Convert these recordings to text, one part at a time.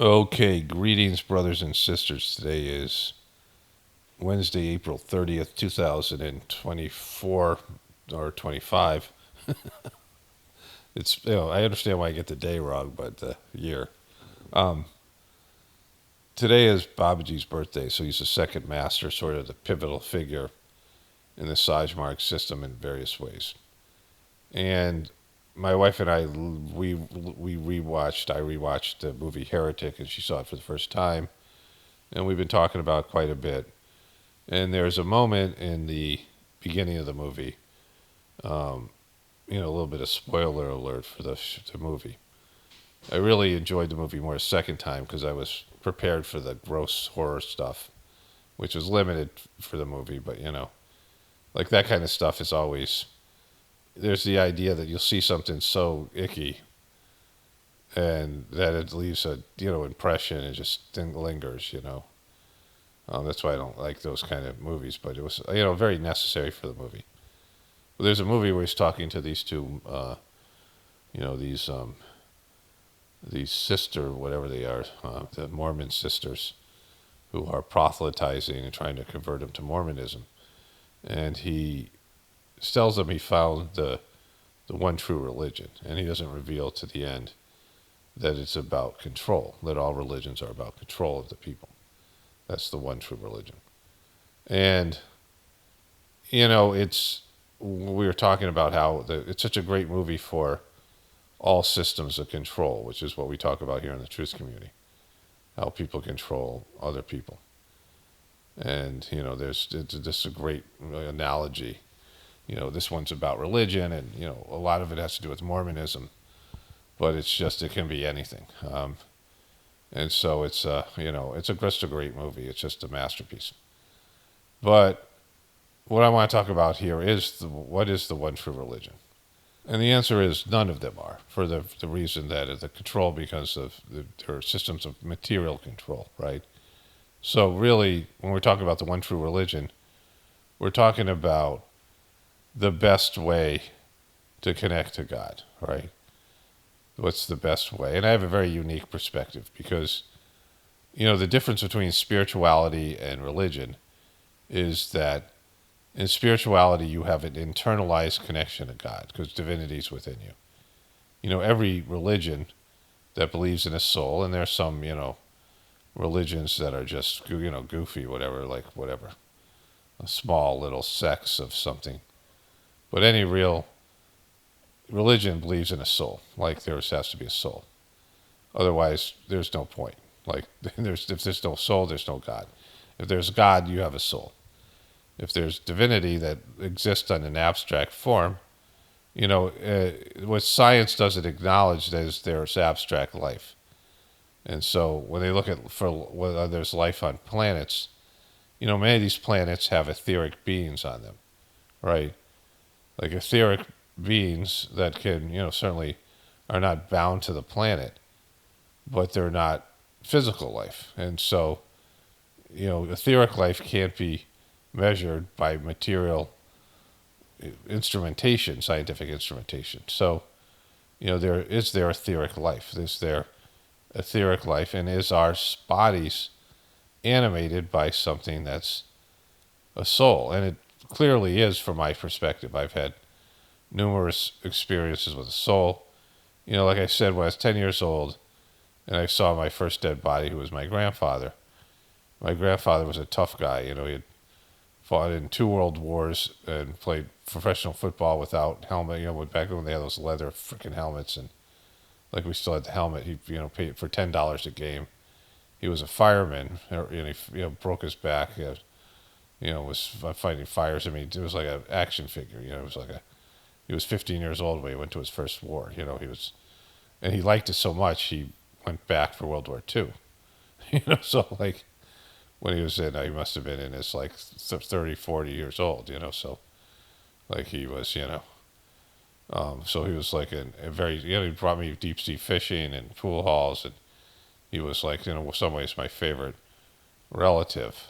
Okay, greetings, brothers and sisters. Today is Wednesday, April 30th, 2024 or 25. I understand why I get the day wrong, but the year. Um, Today is Babaji's birthday, so he's the second master, sort of the pivotal figure in the Saj Marg system in various ways. And my wife and I, I rewatched the movie Heretic, and she saw it for the first time, and we've been talking about it quite a bit. And there's a moment in the beginning of the movie, um, a little bit of spoiler alert for the movie. I really enjoyed the movie more a second time because I was prepared for the gross horror stuff, which was limited for the movie. But, like that kind of stuff is always, there's the idea that you'll see something so icky and that it leaves a, impression and just lingers. That's why I don't like those kind of movies, but it was, very necessary for the movie. But there's a movie where he's talking to these two, these sister, whatever they are, the Mormon sisters, who are proselytizing and trying to convert them to Mormonism. And he tells them he found the one true religion, and he doesn't reveal to the end that it's about control, that all religions are about control of the people. That's the one true religion. And, we were talking about how it's such a great movie for all systems of control, which is what we talk about here in the truth community, how people control other people. And, this is a great analogy. This one's about religion, and, a lot of it has to do with Mormonism, but it can be anything. And so it's just a great movie. It's just a masterpiece. But what I want to talk about here is what is the one true religion? And the answer is none of them are, for the reason that the control, because of there are systems of material control, right? So really, when we're talking about the one true religion, we're talking about the best way to connect to God, right? What's the best way? And I have a very unique perspective because, the difference between spirituality and religion is that in spirituality you have an internalized connection to God because divinity is within you. Every religion that believes in a soul, and there are some, religions that are just, goofy, whatever, a small little sects of something. But any real religion believes in a soul, like there has to be a soul. Otherwise, there's no point. Like, if there's no soul, there's no God. If there's God, you have a soul. If there's divinity that exists in an abstract form, what science doesn't acknowledge is there's abstract life. And so when they look for whether there's life on planets, many of these planets have etheric beings on them, right? Like etheric beings that can, certainly are not bound to the planet, but they're not physical life. And so, etheric life can't be measured by material instrumentation, scientific instrumentation. So, there is their etheric life. There's their etheric life, and is our bodies animated by something that's a soul? And it clearly is, from my perspective. I've had numerous experiences with a soul. Like I said, when I was 10 years old and I saw my first dead body, who was my grandfather. My grandfather was a tough guy. He had fought in 2 world wars and played professional football without helmet. Back when they had those leather freaking helmets, and like we still had the helmet. He, paid for $10 a game. He was a fireman, and he, broke his back. Was fighting fires. I mean, it was like an action figure. It was like he was 15 years old when he went to his first war. And he liked it so much he went back for World War II. So like when he was in, he must have been in his like 30, 40 years old. So like he was, so he was like a very, he brought me deep sea fishing and pool halls, and he was like, in some ways my favorite relative.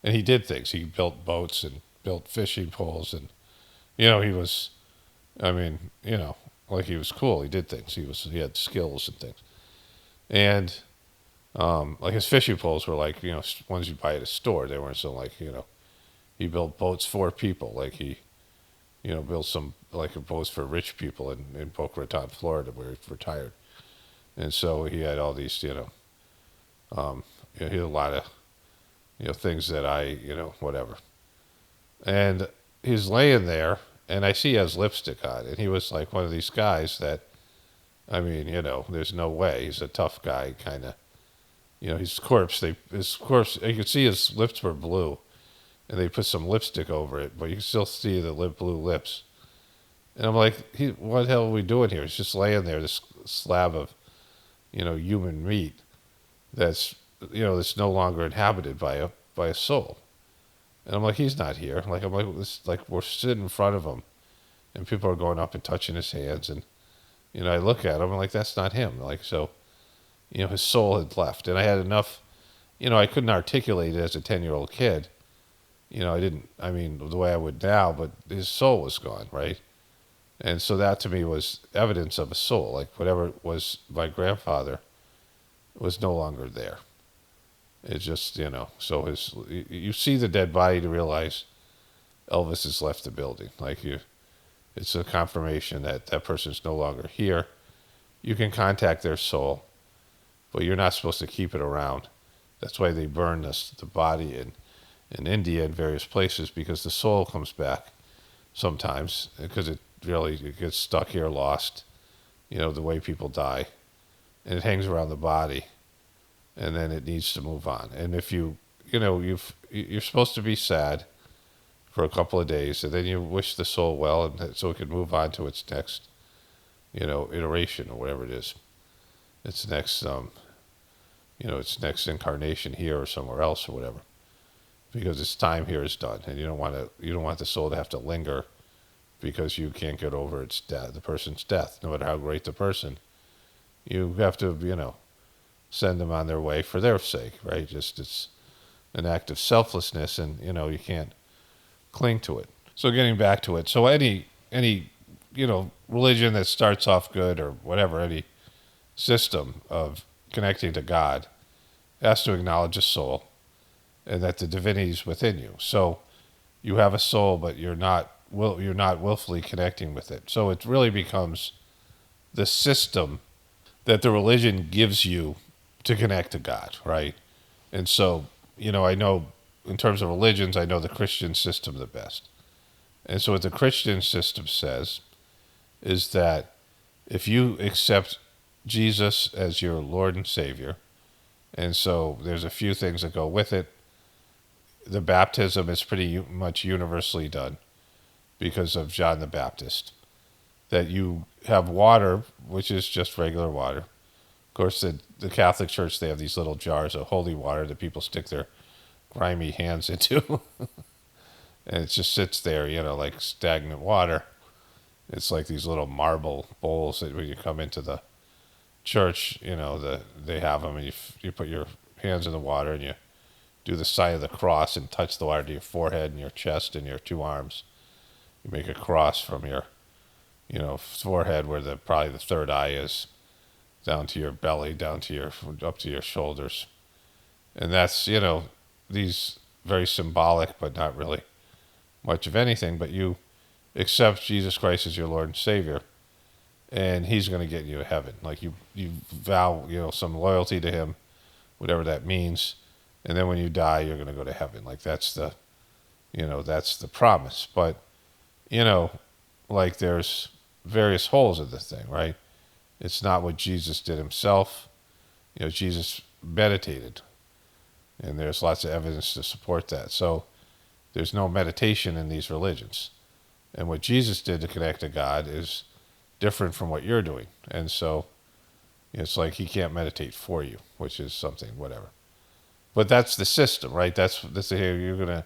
And he did things. He built boats and built fishing poles, and he was, like he was cool. He did things. He had skills and things. And Like his fishing poles were like, ones you buy at a store. They weren't so like, he built boats for people. Like he, built some like boats for rich people in Boca Raton, Florida, where he retired. And so he had all these, he had a lot of, things that whatever. And he's laying there, and I see he has lipstick on, and he was like one of these guys that, I mean, there's no way. He's a tough guy, kind of. His corpse, you could see his lips were blue, and they put some lipstick over it, but you can still see the blue lips. And I'm like, what the hell are we doing here? He's just laying there, this slab of, human meat that's no longer inhabited by a soul. And I'm like, he's not here. Like, we're sitting in front of him, and people are going up and touching his hands, and I look at him, and like, that's not him. Like, so, his soul had left, and I had enough, I couldn't articulate it as a 10-year-old kid. I didn't, I mean, the way I would now, but his soul was gone, right? And so that to me was evidence of a soul. Like, whatever was my grandfather was no longer there. It's just, so you see the dead body to realize Elvis has left the building. Like, it's a confirmation that that person's no longer here. You can contact their soul, but you're not supposed to keep it around. That's why they burn the body in India and various places, because the soul comes back sometimes, because it gets stuck here, lost, the way people die, and it hangs around the body, and then it needs to move on. And if you're supposed to be sad for a couple of days, and then you wish the soul well, and so it can move on to its next, iteration or whatever it is, its next, its next incarnation here or somewhere else or whatever, because its time here is done, and you don't want the soul to have to linger because you can't get over its death, the person's death, no matter how great the person. You have to, send them on their way for their sake, right? Just it's an act of selflessness, and you can't cling to it. So getting back to it, so any religion that starts off good or whatever, any system of connecting to God has to acknowledge a soul, and that the divinity is within you. So you have a soul, but you're not willfully connecting with it. So it really becomes the system that the religion gives you to connect to God, right? And so, I know in terms of religions, I know the Christian system the best. And so what the Christian system says is that if you accept Jesus as your Lord and Savior, and so there's a few things that go with it. The baptism is pretty much universally done because of John the Baptist. That you have water, which is just regular water. Of course, the Catholic Church, they have these little jars of holy water that people stick their grimy hands into. And it just sits there, like stagnant water. It's like these little marble bowls that when you come into the church, they have them, and you put your hands in the water, and you do the sign of the cross and touch the water to your forehead and your chest and your two arms. You make a cross from your, forehead where probably the third eye is, down to your belly, up to your shoulders. And that's, these very symbolic, but not really much of anything, but you accept Jesus Christ as your Lord and Savior, and he's going to get you to heaven. Like you vow, some loyalty to him, whatever that means, and then when you die, you're going to go to heaven. Like that's the promise. But, like there's various holes in the thing, right? It's not what Jesus did himself. Jesus meditated, and there's lots of evidence to support that. So there's no meditation in these religions. And what Jesus did to connect to God is different from what you're doing. And so it's like he can't meditate for you, which is something, whatever. But that's the system, right? The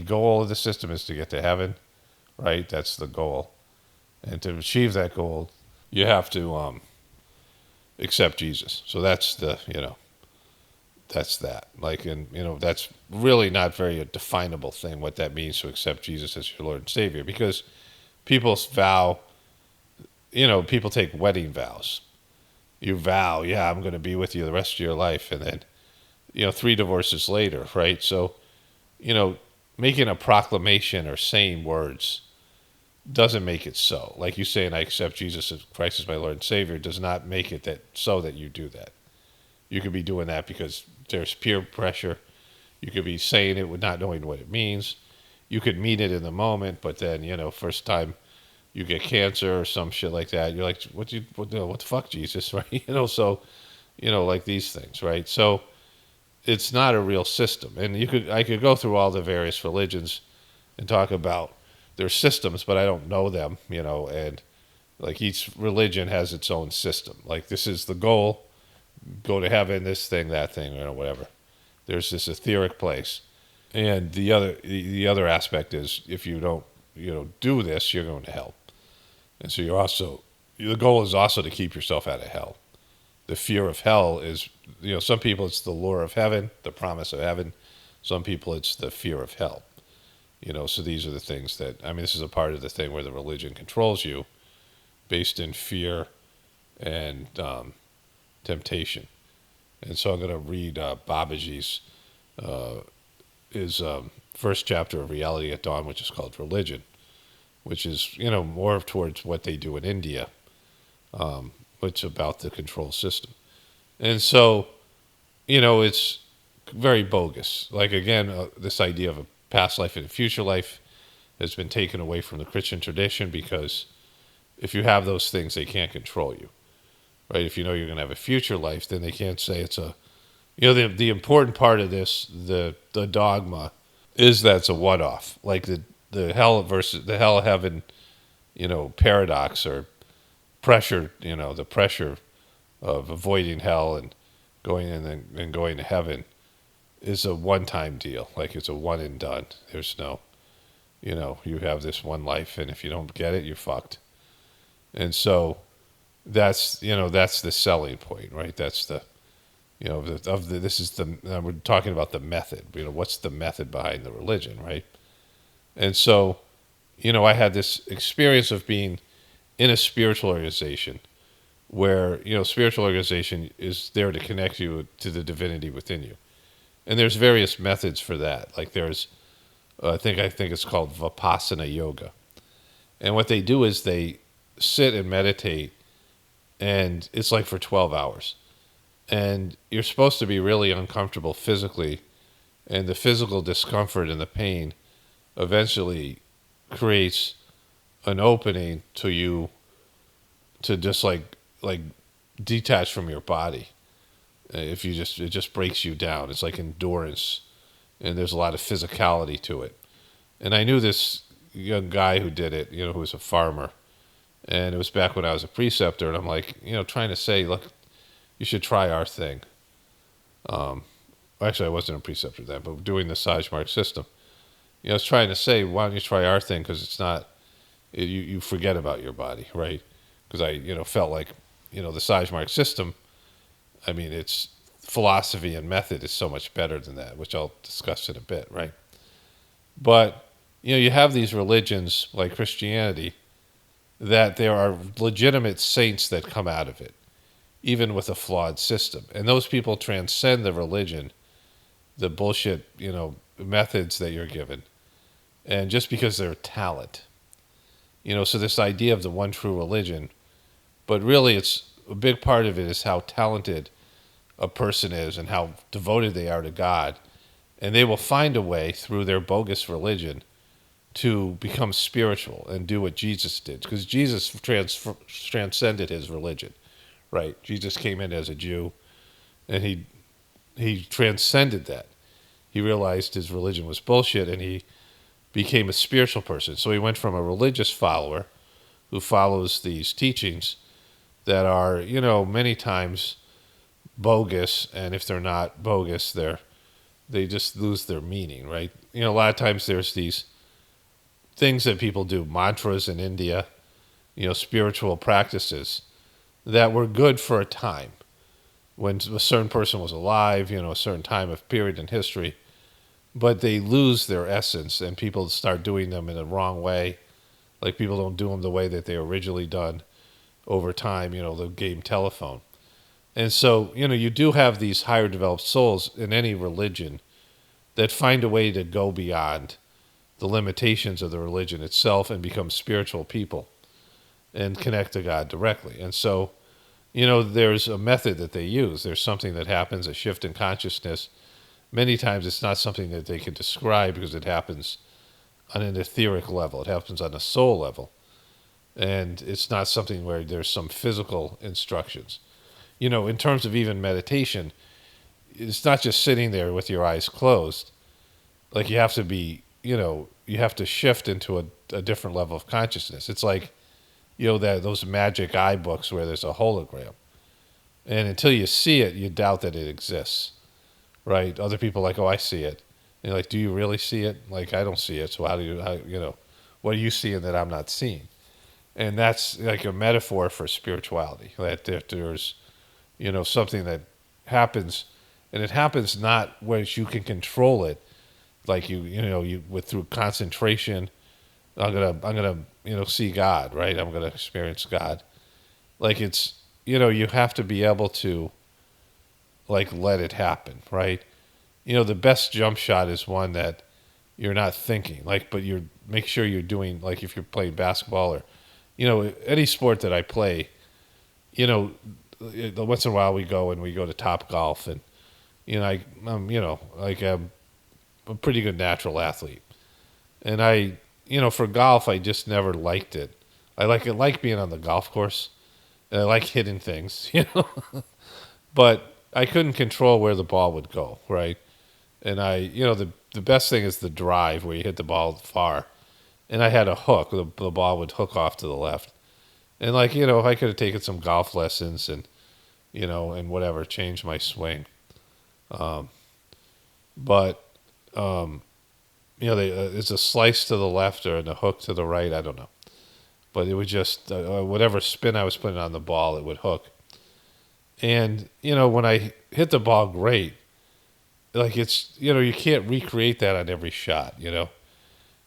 goal of the system is to get to heaven, right? That's the goal. And to achieve that goal, you have to accept Jesus. So that's that's that. Like, and that's really not very a definable thing, what that means to accept Jesus as your Lord and Savior, because people vow, people take wedding vows. you vow, yeah, I'm going to be with you the rest of your life, and then 3 divorces later, right? So making a proclamation or saying words doesn't make it so. Like you saying, I accept Jesus Christ as my Lord and Savior, does not make it that you do that. You could be doing that because there's peer pressure. You could be saying it with not knowing what it means. You could mean it in the moment, but then, first time you get cancer or some shit like that, you're like, what the fuck, Jesus, right? So, like these things, right? So it's not a real system. And I could go through all the various religions and talk about their systems, but I don't know them, and like each religion has its own system. Like this is the goal, go to heaven, this thing, that thing, whatever. There's this etheric place. And the other aspect is if you don't, do this, you're going to hell. And so the goal is also to keep yourself out of hell. The fear of hell is, some people it's the lure of heaven, the promise of heaven. Some people it's the fear of hell. So these are the things this is a part of the thing where the religion controls you based in fear and temptation. And so I'm going to read Babaji's his first chapter of Reality at Dawn, which is called Religion, which is, more towards what they do in India, which is about the control system. And so, it's very bogus. Like, again, this idea of a past life and a future life has been taken away from the Christian tradition because if you have those things, they can't control you, right? If you know you're going to have a future life, then they can't say it's a, the important part of this, the dogma, is that it's a what-off. Like the hell versus the hell heaven, paradox or pressure, the pressure of avoiding hell and going and going to heaven is a one-time deal. Like it's a one and done. There's no, you have this one life, and if you don't get it, you're fucked. And so that's the selling point, right? That's the, we're talking about the method. What's the method behind the religion, right? And so, I had this experience of being in a spiritual organization where, spiritual organization is there to connect you to the divinity within you. And there's various methods for that. Like there's, I think it's called Vipassana yoga. And what they do is they sit and meditate, and it's like for 12 hours. And you're supposed to be really uncomfortable physically, and the physical discomfort and the pain eventually creates an opening to you to just like detach from your body. It just breaks you down. It's like endurance, and there's a lot of physicality to it. And I knew this young guy who did it, who was a farmer, and it was back when I was a preceptor, and I'm like, trying to say, look, you should try our thing. Actually, I wasn't a preceptor then, but doing the Saj Marg system. I was trying to say, why don't you try our thing? Because it's not, you forget about your body, right? Because I, felt like, the Saj Marg system, its philosophy and method is so much better than that, which I'll discuss in a bit, right? But, you have these religions like Christianity that there are legitimate saints that come out of it, even with a flawed system. And those people transcend the religion, the bullshit, methods that you're given. And just because they're talent. So this idea of the one true religion, but really it's a big part of it is how talented a person is and how devoted they are to God. And they will find a way through their bogus religion to become spiritual and do what Jesus did. Because Jesus transcended his religion. Right, Jesus came in as a Jew, and he transcended that. He realized his religion was bullshit, and he became a spiritual person. So he went from a religious follower who follows these teachings that are, many times bogus, and if they're not bogus, they just lose their meaning, right? A lot of times there's these things that people do, mantras in India, spiritual practices that were good for a time when a certain person was alive, a certain time of period in history, but they lose their essence and people start doing them in the wrong way. Like people don't do them the way that they originally done over time, the game telephone. And so, you do have these higher developed souls in any religion that find a way to go beyond the limitations of the religion itself and become spiritual people and connect to God directly. And so, there's a method that they use. There's something that happens, a shift in consciousness. Many times it's not something that they can describe because it happens on an etheric level. It happens on a soul level. And it's not something where there's some physical instructions. In terms of even meditation, it's not just sitting there with your eyes closed. Like you have to be, you have to shift into a different level of consciousness. It's like, those magic eye books where there's a hologram. And until you see it, you doubt that it exists, right? Other people are like, oh, I see it. And you're like, do you really see it? Like, I don't see it. So what are you seeing that I'm not seeing? And that's like a metaphor for spirituality. That there's, something that happens, and it happens not where you can control it, like through concentration. I'm gonna see God, right? I'm gonna experience God. Like it's, you have to be able to, like, let it happen, right? The best jump shot is one that you're not thinking, like, but make sure you're doing, like, if you're playing basketball or, any sport that I play, once in a while we go to Top Golf, and I'm a pretty good natural athlete, and for golf I just never liked it. I like being on the golf course, and I like hitting things, but I couldn't control where the ball would go, right? And the best thing is the drive where you hit the ball far, and I had a hook. The ball would hook off to the left, and if I could have taken some golf lessons and and whatever, change my swing. But it's a slice to the left or a hook to the right. I don't know, but it would just whatever spin I was putting on the ball, it would hook. And when I hit the ball great, like it's you can't recreate that on every shot,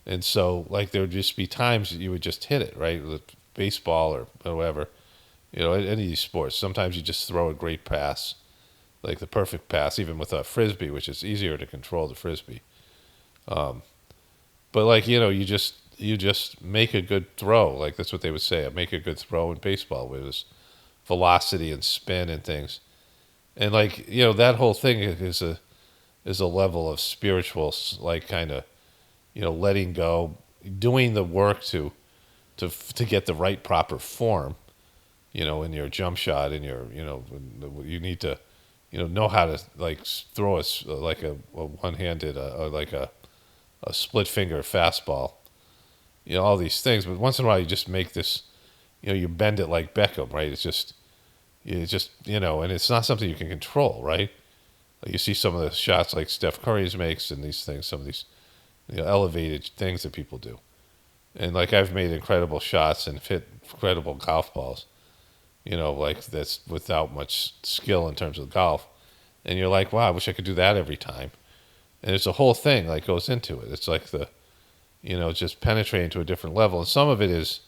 and so like there would just be times that you would just hit it right with baseball or whatever, any of these sports. Sometimes you just throw a great pass, like the perfect pass, even with a frisbee, which is easier to control the frisbee. But like you just make a good throw. Like that's what they would say. Make a good throw in baseball with this velocity and spin and things. And like that whole thing is a level of spiritual, like kind of letting go, doing the work to get the right proper form. In your jump shot, in your you need to know how to like throw like a one-handed like a split finger fastball, all these things. But once in a while you just make this, you bend it like Beckham, right? It's just and it's not something you can control, right? Like you see some of the shots like Steph Curry's makes and these things, some of these elevated things that people do. And like I've made incredible shots and hit incredible golf balls, like that's without much skill in terms of golf. And you're like, wow, I wish I could do that every time. And there's a whole thing like goes into it. It's like just penetrating to a different level. And some of it is,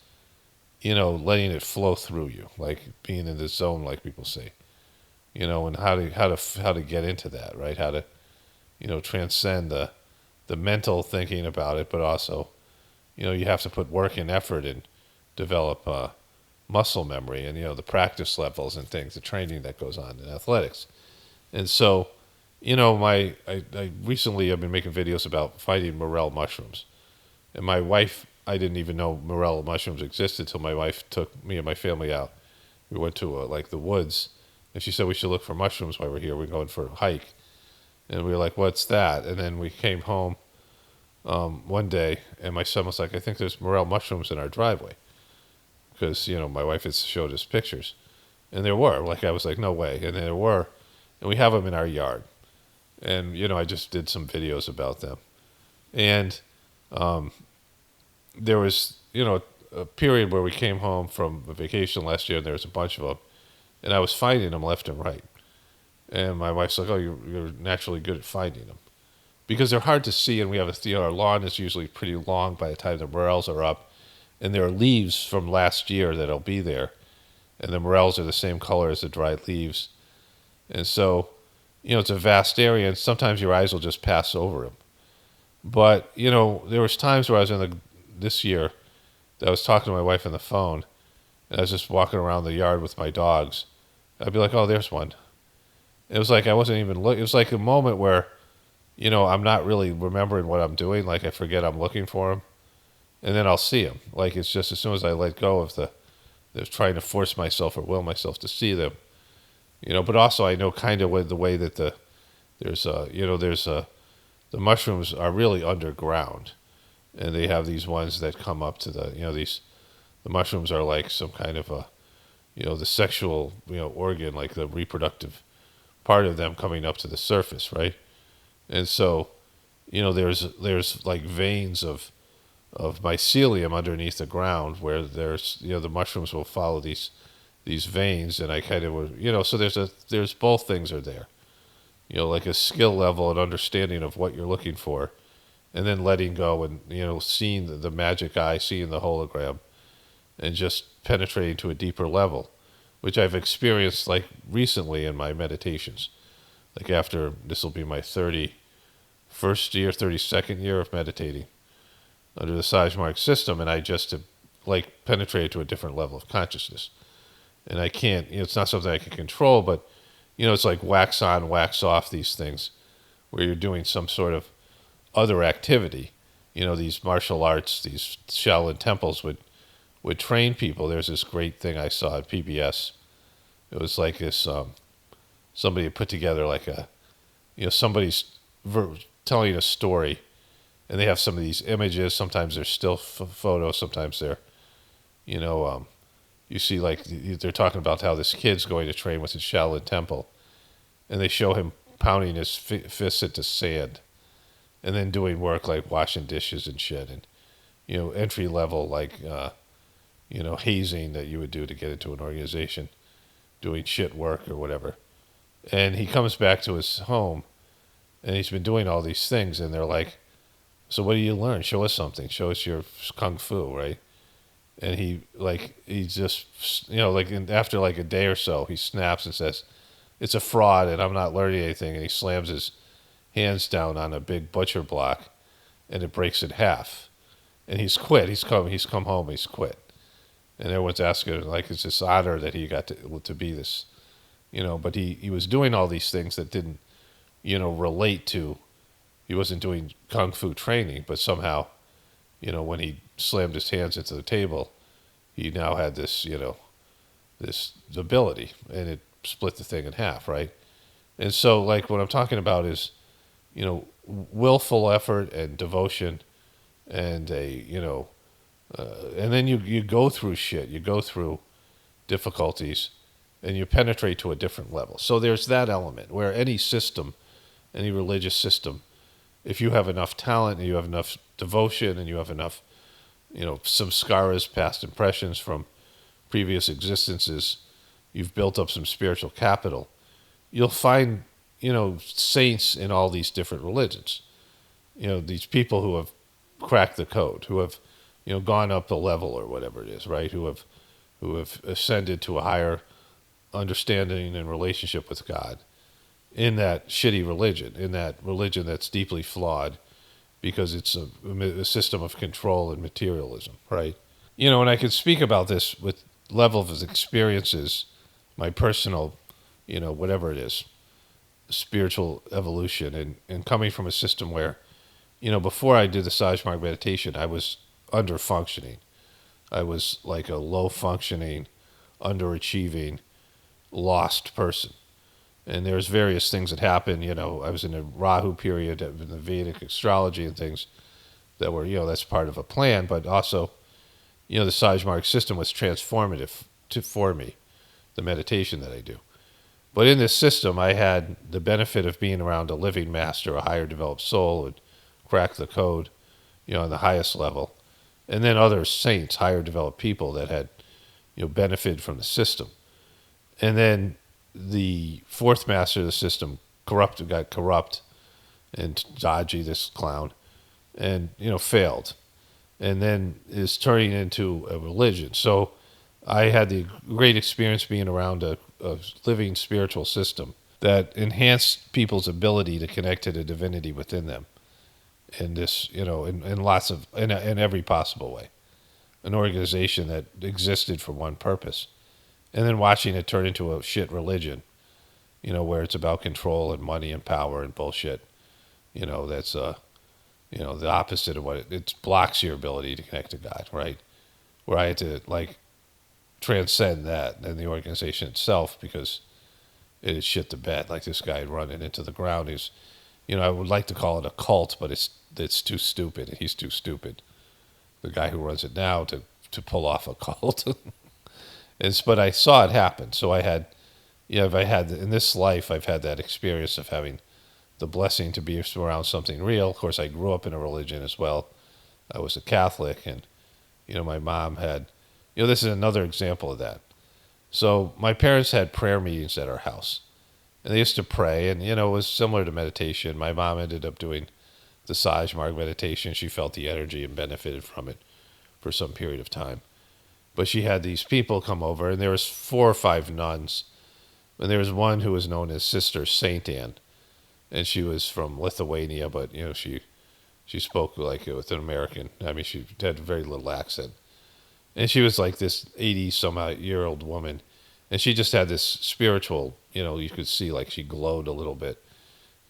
letting it flow through you, like being in the zone, like people say, and how to get into that, right? How to, transcend the mental thinking about it, but also, you have to put work and effort and develop muscle memory and, the practice levels and things, the training that goes on in athletics. And so, I recently I've been making videos about finding morel mushrooms. And my wife, I didn't even know morel mushrooms existed until my wife took me and my family out. We went to like the woods, and she said we should look for mushrooms while we're here. We're going for a hike. And we were like, what's that? And then we came home one day, and my son was like, I think there's morel mushrooms in our driveway. Because, my wife had showed us pictures. And there were. Like, I was like, no way. And there were. And we have them in our yard. And, I just did some videos about them. And there was, a period where we came home from a vacation last year, and there was a bunch of them. And I was finding them left and right. And my wife's like, oh, you're naturally good at finding them. Because they're hard to see, and we have our lawn is usually pretty long by the time the morels are up. And there are leaves from last year that'll be there. And the morels are the same color as the dried leaves. And so, it's a vast area, and sometimes your eyes will just pass over them. But, there was times where I was this year that I was talking to my wife on the phone, and I was just walking around the yard with my dogs. I'd be like, oh, there's one. It was like I wasn't even looking. It was like a moment where, I'm not really remembering what I'm doing. Like I forget I'm looking for them, and then I'll see them. Like it's just as soon as I let go of the trying to force myself or will myself to see them, But also I know kind of the way that the mushrooms are really underground, and they have these ones that come up to the mushrooms are like some kind of the sexual organ, like the reproductive part of them coming up to the surface, right? And so, there's like veins of mycelium underneath the ground where there's the mushrooms will follow these veins, and I kind of would so there's both things are there, like a skill level and understanding of what you're looking for, and then letting go and seeing the magic eye, seeing the hologram, and just penetrating to a deeper level, which I've experienced like recently in my meditations. Like after this will be my 32nd year of meditating under the Saj Marg system, and I just have like penetrated to a different level of consciousness. And I can't, it's not something I can control, but it's like wax on, wax off these things where you're doing some sort of other activity. These martial arts, these Shaolin temples would train people. There's this great thing I saw at PBS. It was like this, somebody had put together like somebody's telling a story, and they have some of these images. Sometimes they're still photos, sometimes they're, you see like they're talking about how this kid's going to train with his Shaolin temple, and they show him pounding his fists into sand, and then doing work like washing dishes and shit, and entry level like hazing that you would do to get into an organization, doing shit work or whatever. And he comes back to his home, and he's been doing all these things, and they're like, so what do you learn? Show us something. Show us your kung fu, right? And he just, after like a day or so, he snaps and says, it's a fraud and I'm not learning anything. And he slams his hands down on a big butcher block, and it breaks in half. And he's quit. He's come home. He's quit. And everyone's asking, like, it's this honor that he got to be this, but he was doing all these things that didn't, relate to, he wasn't doing kung fu training, but somehow, when he slammed his hands into the table, he now had this, this ability, and it split the thing in half, right? And so, like, what I'm talking about is, willful effort and devotion, and and then you go through shit, you go through difficulties, and you penetrate to a different level. So there's that element where any system, any religious system, if you have enough talent and you have enough devotion and you have enough, samskaras, past impressions from previous existences, you've built up some spiritual capital, you'll find, saints in all these different religions. These people who have cracked the code, who have, gone up a level or whatever it is, right? Who have ascended to a higher understanding and relationship with God in that shitty religion, in that religion that's deeply flawed because it's a system of control and materialism, right? And I can speak about this with level of experiences, my personal, whatever it is, spiritual evolution, and coming from a system where, before I did the Saj Marg meditation, I was under-functioning. I was like a low-functioning, underachieving, lost person. And there's various things that happened. I was in a Rahu period in the Vedic astrology and things that were, that's part of a plan. But also, the Saj Marg system was transformative for me, the meditation that I do. But in this system, I had the benefit of being around a living master, a higher developed soul, who cracked the code, on the highest level. And then other saints, higher developed people that had, benefited from the system. And then the fourth master of the system got corrupt, and Dodgy, this clown, and, failed. And then is turning into a religion. So I had the great experience being around a living spiritual system that enhance people's ability to connect to the divinity within them. In this, in lots of, in every possible way. An organization that existed for one purpose. And then watching it turn into a shit religion, where it's about control and money and power and bullshit. That's, the opposite of what it blocks your ability to connect to God, right? Where I had to, transcend that and the organization itself because it is shit the bed. Like this guy running into the ground. He's, I would like to call it a cult, but it's too stupid. He's too stupid. The guy who runs it now to pull off a cult. But I saw it happen. So I had, in this life, I've had that experience of having the blessing to be around something real. Of course, I grew up in a religion as well. I was a Catholic, and, my mom had, this is another example of that. So my parents had prayer meetings at our house. And they used to pray, and, it was similar to meditation. My mom ended up doing the Saj Marg meditation. She felt the energy and benefited from it for some period of time. But she had these people come over, and there was 4 or 5 nuns. And there was one who was known as Sister Saint Anne. And she was from Lithuania, but, she spoke like with an American. I mean, she had very little accent. And she was like this 80-some-odd-year-old woman. And she just had this spiritual, you could see like she glowed a little bit.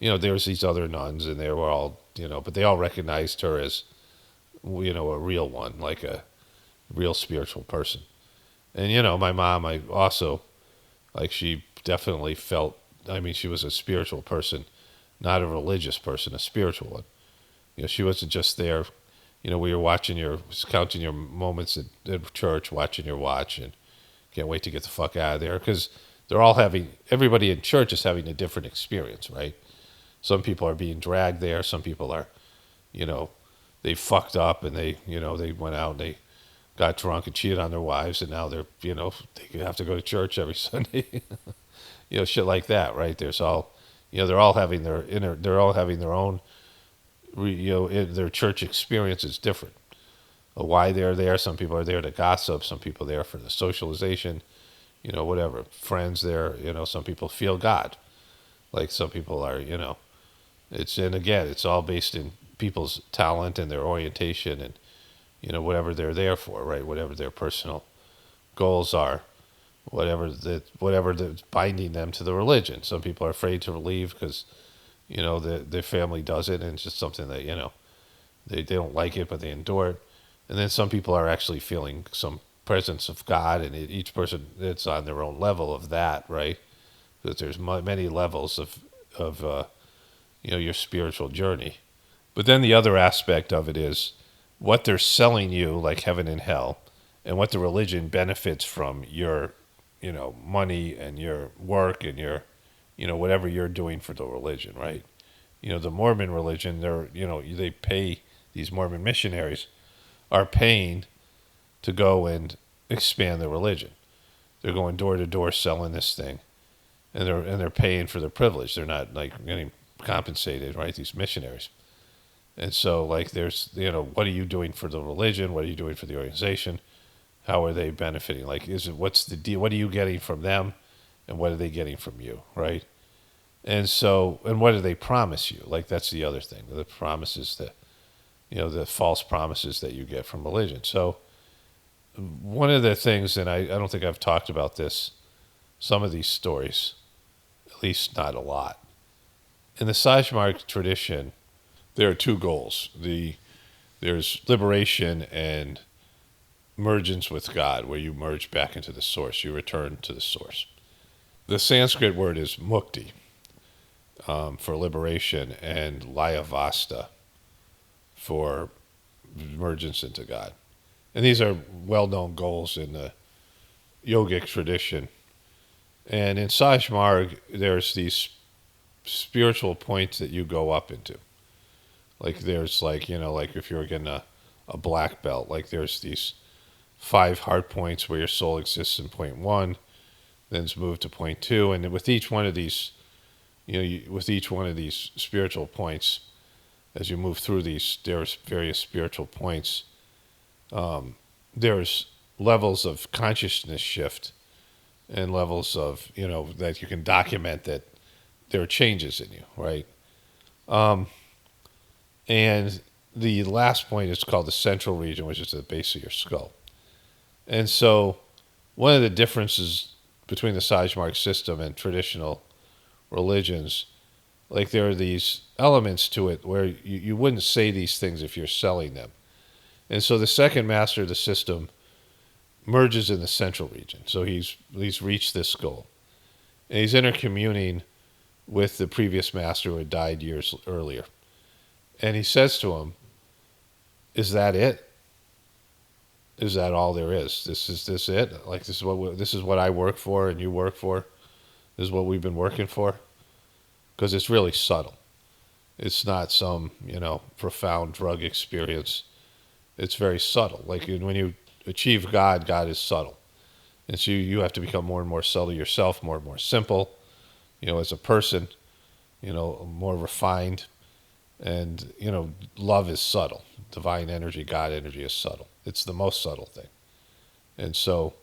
There was these other nuns, and they were all, but they all recognized her as, a real one, like a real spiritual person. And, my mom, I also, she definitely felt, she was a spiritual person, not a religious person, a spiritual one. She wasn't just there, we were counting your moments at church, watching your watch, and can't wait to get the fuck out of there, because everybody in church is having a different experience, right? Some people are being dragged there. Some people are, they fucked up and they went out and they got drunk and cheated on their wives, and now they're, they have to go to church every Sunday, shit like that, right? There's all, they're all having their own, their church experience is different. Why they're there. Some people are there to gossip. Some people are there for the socialization, whatever. Friends there, some people feel God. Like some people are, and again, it's all based in people's talent and their orientation and, whatever they're there for, right? Whatever their personal goals are, whatever that's binding them to the religion. Some people are afraid to leave because, their family does it, and it's just something that, they don't like it, but they endure it. And then some people are actually feeling some presence of God, and each person, it's on their own level of that, right? Because there's many levels of your spiritual journey. But then the other aspect of it is what they're selling you, like heaven and hell, and what the religion benefits from your, money and your work and your, whatever you're doing for the religion, right? The Mormon religion, they pay, these Mormon missionaries are paying to go and expand the religion. They're going door to door selling this thing, and they're paying for their privilege. They're not getting compensated, right? These missionaries. And so there's, what are you doing for the religion? What are you doing for the organization? How are they benefiting? What's the deal? What are you getting from them? And what are they getting from you, right? And so, and what do they promise you? That's the other thing. The promises that, the false promises that you get from religion. So one of the things, and I don't think I've talked about this, some of these stories, at least not a lot. In the Saj Marg tradition, there are 2 goals. There's liberation and mergence with God, where you merge back into the source. You return to the source. The Sanskrit word is mukti, for liberation, and layavasta for emergence into God. And these are well-known goals in the yogic tradition. And in Saj Marg, there's these spiritual points that you go up into. There's if you're getting a black belt, there's these 5 heart points where your soul exists in point 1, then it's moved to point 2, and with each one of these, with each one of these spiritual points, as you move through these, there's various spiritual points. There's levels of consciousness shift and levels of, that you can document that there are changes in you, right? And the last point is called the central region, which is the base of your skull. And so one of the differences between the Saj Marg system and traditional religions, like there are these elements to it where you wouldn't say these things if you're selling them. And so the second master of the system merges in the central region. So he's reached this goal. And he's intercommuning with the previous master who had died years earlier. And he says to him, is that it? Is that all there is? Is this it? Like this is what I work for and you work for? This is what we've been working for? Because it's really subtle. It's not some, profound drug experience. It's very subtle. Like when you achieve God, God is subtle. And so you have to become more and more subtle yourself, more and more simple, as a person, more refined. And, love is subtle. Divine energy, God energy is subtle. It's the most subtle thing. And so,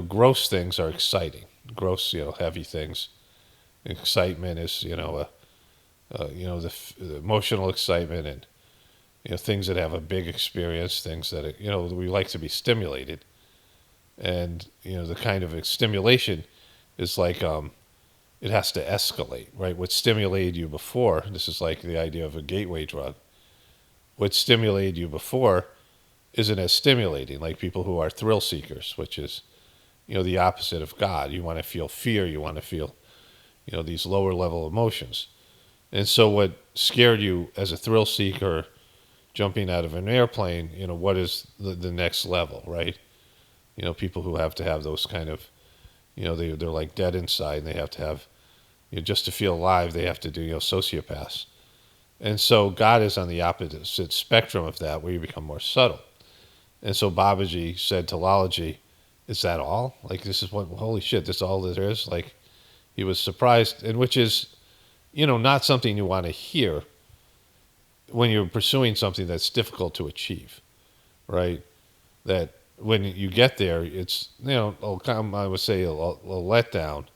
gross things are exciting. Gross, heavy things. Excitement is, the emotional excitement and, things that have a big experience, things that, we like to be stimulated. And, the kind of stimulation is like, it has to escalate, right? What stimulated you before, this is like the idea of a gateway drug. What stimulated you before isn't as stimulating, like people who are thrill seekers, which is, the opposite of God. You want to feel fear, you want to feel, these lower level emotions. And so what scared you as a thrill seeker jumping out of an airplane, what is the next level, right? People who have to have those kind of, they're like dead inside and they have to have, just to feel alive, they have to do, sociopaths. And so God is on the opposite spectrum of that, where you become more subtle. And so Babaji said to Lalaji, is that all? Like, this is what, holy shit, this is all there is? Like, he was surprised, and which is, not something you want to hear when you're pursuing something that's difficult to achieve, right? That when you get there, it's, I would say a letdown.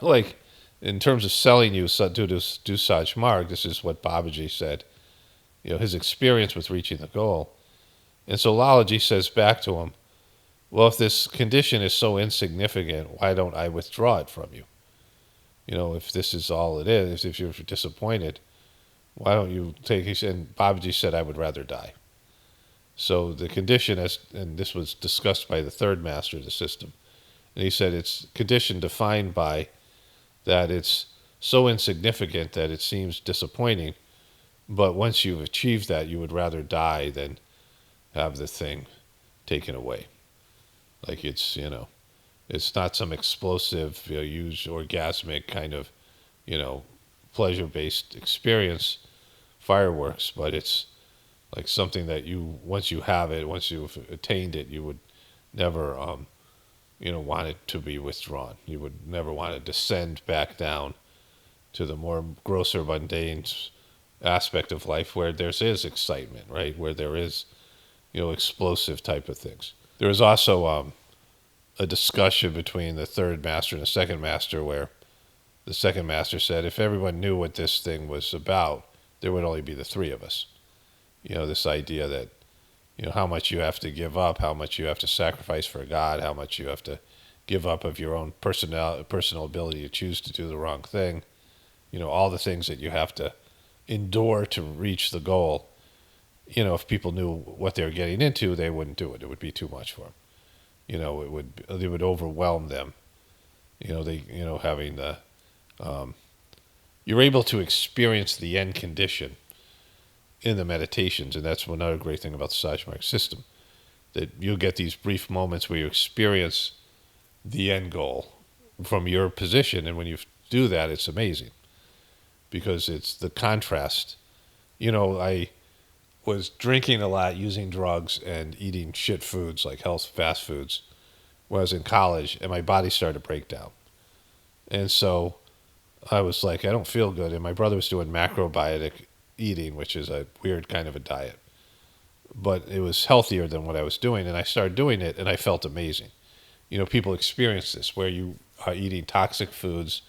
Like, in terms of selling you do Saj Marg, this is what Babaji said, his experience with reaching the goal. And so Lalaji says back to him, well, if this condition is so insignificant, why don't I withdraw it from you? If this is all it is, if you're disappointed, why don't you take it? And Babaji said, I would rather die. So the condition, and this was discussed by the third master of the system, and he said it's condition defined by that it's so insignificant that it seems disappointing, but once you've achieved that, you would rather die than have the thing taken away. Like it's, it's not some explosive, huge orgasmic kind of, pleasure-based experience, fireworks, but it's like something that once you have it, once you've attained it, you would never, want it to be withdrawn. You would never want to descend back down to the more grosser, mundane aspect of life where there is excitement, right? Where there is, explosive type of things. There was also a discussion between the third master and the second master where the second master said, if everyone knew what this thing was about, there would only be the three of us. This idea that, how much you have to give up, how much you have to sacrifice for God, how much you have to give up of your own personal ability to choose to do the wrong thing, all the things that you have to endure to reach the goal. If people knew what they were getting into, they wouldn't do it. It would be too much for them. It would overwhelm them. Having the, you're able to experience the end condition in the meditations, and that's another great thing about the Saj Marg system, that you'll get these brief moments where you experience the end goal from your position, and when you do that, it's amazing, because it's the contrast. I was drinking a lot, using drugs, and eating shit foods, like health fast foods, when I was in college, and my body started to break down. And so I was like, I don't feel good, and my brother was doing macrobiotic eating, which is a weird kind of a diet, but it was healthier than what I was doing, and I started doing it, and I felt amazing. People experience this where you are eating toxic foods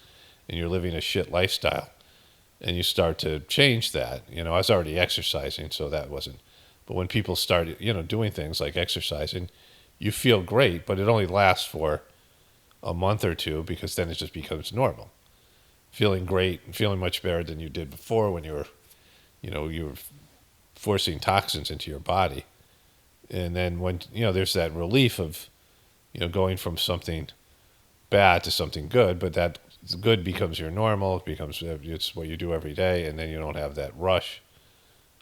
and you're living a shit lifestyle, and you start to change that. I was already exercising, so that wasn't. But when people start, doing things like exercising, you feel great, but it only lasts for a month or two, because then it just becomes normal. Feeling great and feeling much better than you did before when you were forcing toxins into your body. And then when, there's that relief of, going from something bad to something good, but that good becomes your normal. It's what you do every day. And then you don't have that rush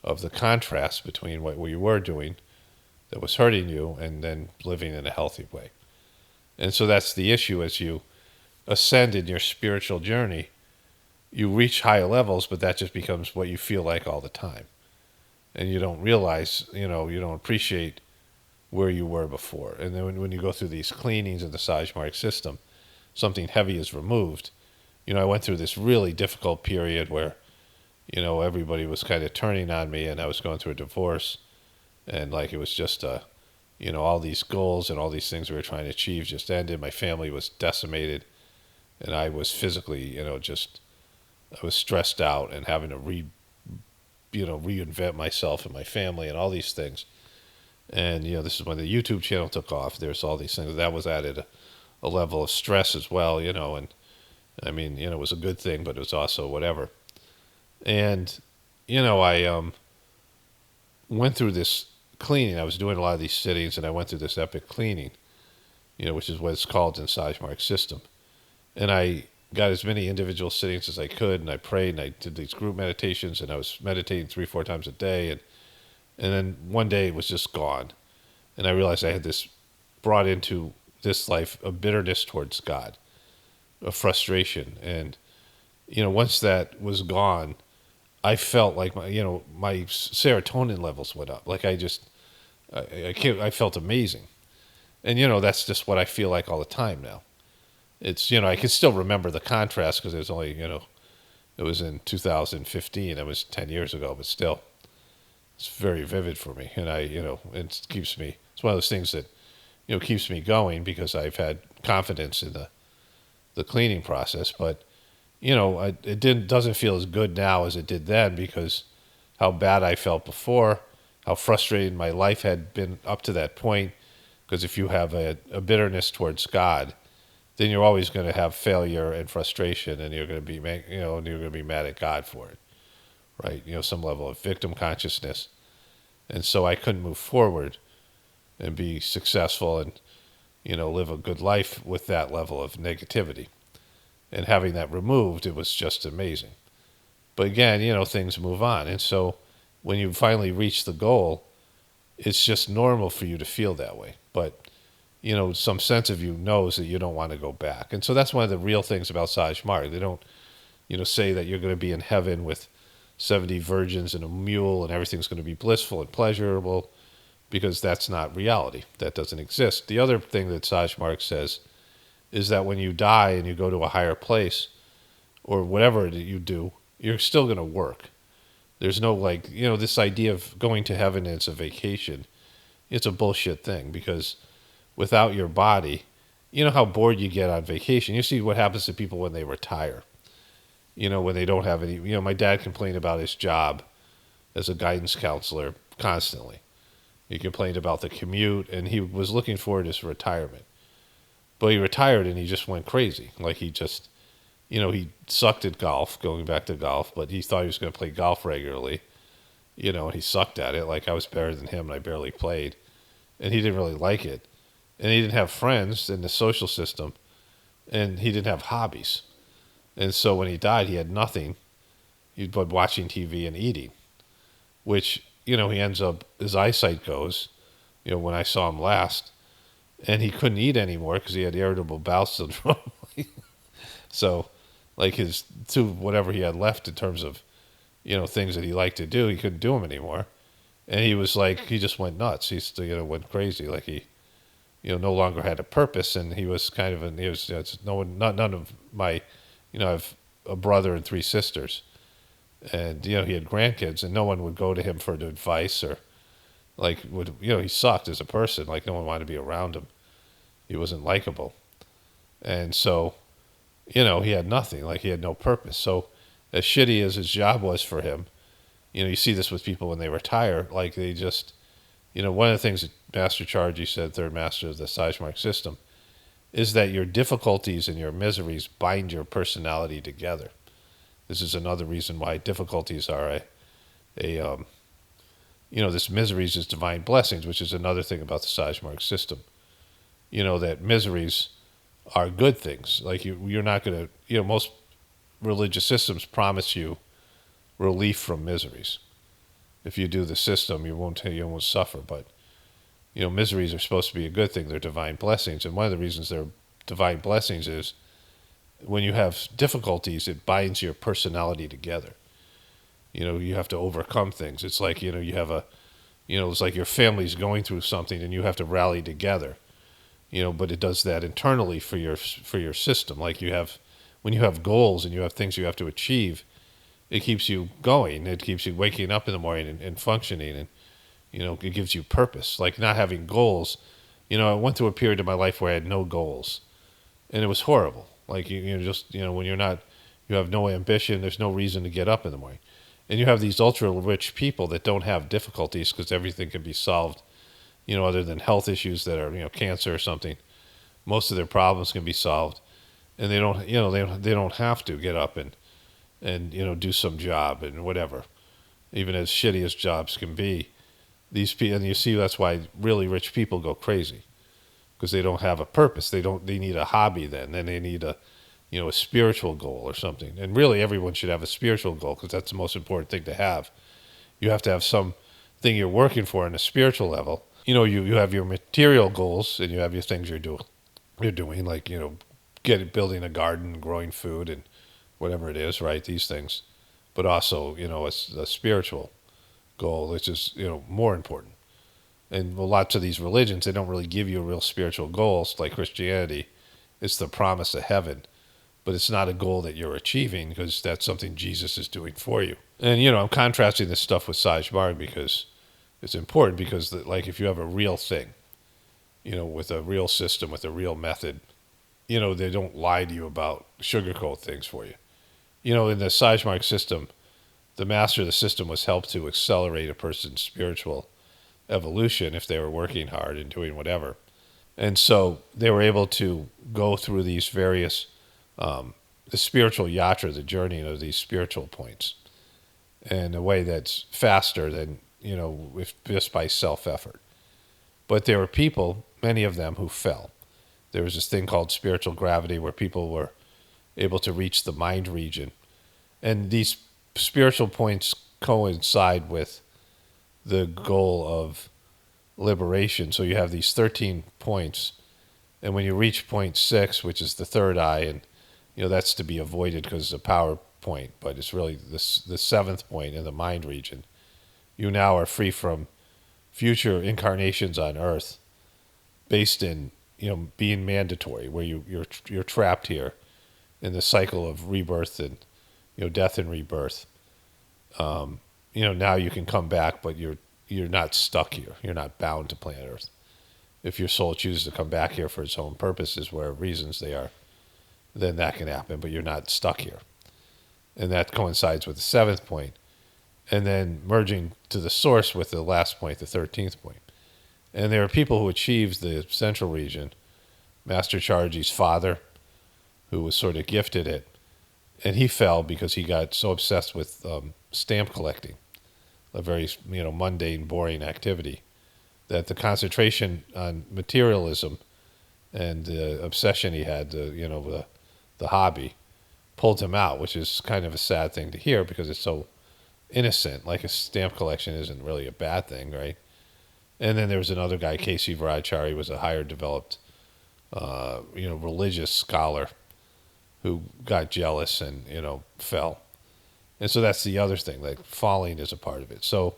of the contrast between what you were doing that was hurting you and then living in a healthy way. And so that's the issue. As you ascend in your spiritual journey, you reach higher levels, but that just becomes what you feel like all the time. And you don't realize, you don't appreciate where you were before. And then when you go through these cleanings in the Saj Marg system, something heavy is removed. I went through this really difficult period where, everybody was kind of turning on me, and I was going through a divorce, and it was just, all these goals and all these things we were trying to achieve just ended. My family was decimated, and I was physically, I was stressed out and having to reinvent myself and my family and all these things. And, this is when the YouTube channel took off. There's all these things. That was added a level of stress as well, and I mean, it was a good thing, but it was also whatever. And, I went through this cleaning. I was doing a lot of these sittings, and I went through this epic cleaning, which is what it's called in Saj Marg system. And I got as many individual sittings as I could, and I prayed, and I did these group meditations, and I was meditating 3-4 times a day, and then one day it was just gone. And I realized I had brought into this life a bitterness towards God, a frustration. And, once that was gone, I felt like my serotonin levels went up. Like I felt amazing. And, that's just what I feel like all the time now. It's, I can still remember the contrast, because it was only, it was in 2015. It was 10 years ago, but still, it's very vivid for me. And it keeps me, it's one of those things that, keeps me going, because I've had confidence in the cleaning process. But, it doesn't feel as good now as it did then, because how bad I felt before, how frustrated my life had been up to that point. Because if you have a bitterness towards God, then you're always going to have failure and frustration, and you're going to be, and you're going to be mad at God for it, right? Some level of victim consciousness. And so I couldn't move forward and be successful and, live a good life with that level of negativity. And having that removed, it was just amazing. But again, things move on. And so when you finally reach the goal, it's just normal for you to feel that way. But some sense of you knows that you don't want to go back. And so that's one of the real things about Saj Marg. They don't, say that you're going to be in heaven with 70 virgins and a mule and everything's going to be blissful and pleasurable, because that's not reality. That doesn't exist. The other thing that Saj Marg says is that when you die and you go to a higher place, or whatever that you do, you're still going to work. There's no this idea of going to heaven as a vacation. It's a bullshit thing, because without your body, how bored you get on vacation. You see what happens to people when they retire. When they don't have any, my dad complained about his job as a guidance counselor constantly. He complained about the commute, and he was looking forward to his retirement. But he retired and he just went crazy. Like he just, he sucked at golf, going back to golf, but he thought he was going to play golf regularly, and he sucked at it. Like I was better than him and I barely played. And he didn't really like it. And he didn't have friends in the social system, and he didn't have hobbies. And so when he died, he had nothing but watching TV and eating, which, he ends up, his eyesight goes, when I saw him last, and he couldn't eat anymore because he had irritable bowel syndrome. So, whatever he had left in terms of, things that he liked to do, he couldn't do them anymore. And he was he just went nuts. He still, went crazy. Like he, no longer had a purpose, and he was kind of none of my, I have a brother and 3 sisters, and he had grandkids, and no one would go to him for advice or he sucked as a person. Like no one wanted to be around him. He wasn't likable, and so he had nothing. Like, he had no purpose. So as shitty as his job was for him, you see this with people when they retire. Like, they just, one of the things that Master Charji said, third master of the Saj Marg system, is that your difficulties and your miseries bind your personality together. This is another reason why difficulties are this miseries is divine blessings, which is another thing about the Saj Marg system. That miseries are good things. Like, you're not going to, most religious systems promise you relief from miseries. If you do the system, you won't suffer. But, miseries are supposed to be a good thing. They're divine blessings. And one of the reasons they're divine blessings is when you have difficulties, it binds your personality together. You have to overcome things. It's like, you have it's like your family's going through something and you have to rally together. But it does that internally for your system. Like, when you have goals and you have things you have to achieve, it keeps you going. It keeps you waking up in the morning and functioning, and it gives you purpose. Like, not having goals. I went through a period of my life where I had no goals, and it was horrible. Like, when you have no ambition, there's no reason to get up in the morning. And you have these ultra rich people that don't have difficulties because everything can be solved, other than health issues that are, cancer or something. Most of their problems can be solved, and they don't, they don't have to get up and do some job and whatever, even as shitty as jobs can be. These people, and you see, that's why really rich people go crazy, because they don't have a purpose. They need a hobby. Then they need a spiritual goal or something. And really, everyone should have a spiritual goal, because that's the most important thing to have. You have to have something you're working for on a spiritual level. You have your material goals, and you have your things you're doing, like, building a garden, growing food, and whatever it is, right? These things. But also, a spiritual goal, which is, more important. And lots of these religions, they don't really give you a real spiritual goal. It's like Christianity. It's the promise of heaven. But it's not a goal that you're achieving, because that's something Jesus is doing for you. And, I'm contrasting this stuff with Saj Marg because it's important, because, like, if you have a real thing, with a real system, with a real method, they don't lie to you about sugarcoat things for you. In the Saj Marg system, the master of the system was helped to accelerate a person's spiritual evolution if they were working hard and doing whatever. And so they were able to go through these various, the spiritual yatra, the journey of these spiritual points, in a way that's faster than, if just by self-effort. But there were people, many of them, who fell. There was this thing called spiritual gravity, where people were able to reach the mind region. And these spiritual points coincide with the goal of liberation. So you have these 13 points. And when you reach point 6, which is the third eye, and that's to be avoided because it's a power point, but it's really the 7th point in the mind region. You now are free from future incarnations on Earth, based in being mandatory, where you're trapped here in the cycle of rebirth and death and rebirth. Now you can come back, but you're not stuck here. You're not bound to planet Earth. If your soul chooses to come back here for its own purposes, whatever reasons they are, then that can happen, but you're not stuck here. And that coincides with the 7th point, and then merging to the source with the last point, the 13th point. And there are people who achieved the central region. Master Charji's father, who was sort of gifted it, and he fell because he got so obsessed with stamp collecting, a very mundane, boring activity, that the concentration on materialism and the obsession he had, the hobby, pulled him out, which is kind of a sad thing to hear, because it's so innocent. Like, a stamp collection isn't really a bad thing, right? And then there was another guy, K.C. Varachari, was a higher developed, religious scholar who got jealous and, fell. And so that's the other thing, like, falling is a part of it. So,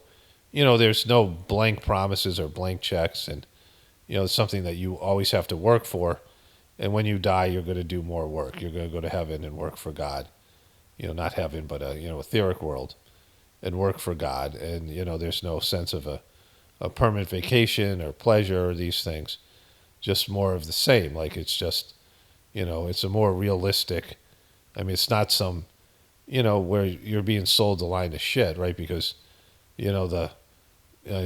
there's no blank promises or blank checks, and, it's something that you always have to work for. And when you die, you're going to do more work. You're going to go to heaven and work for God. Not heaven, but etheric world, and work for God. And, there's no sense of a permanent vacation or pleasure or these things. Just more of the same. Like, it's just, It's a more realistic. I mean, it's not some, where you're being sold a line of shit, right? Because, the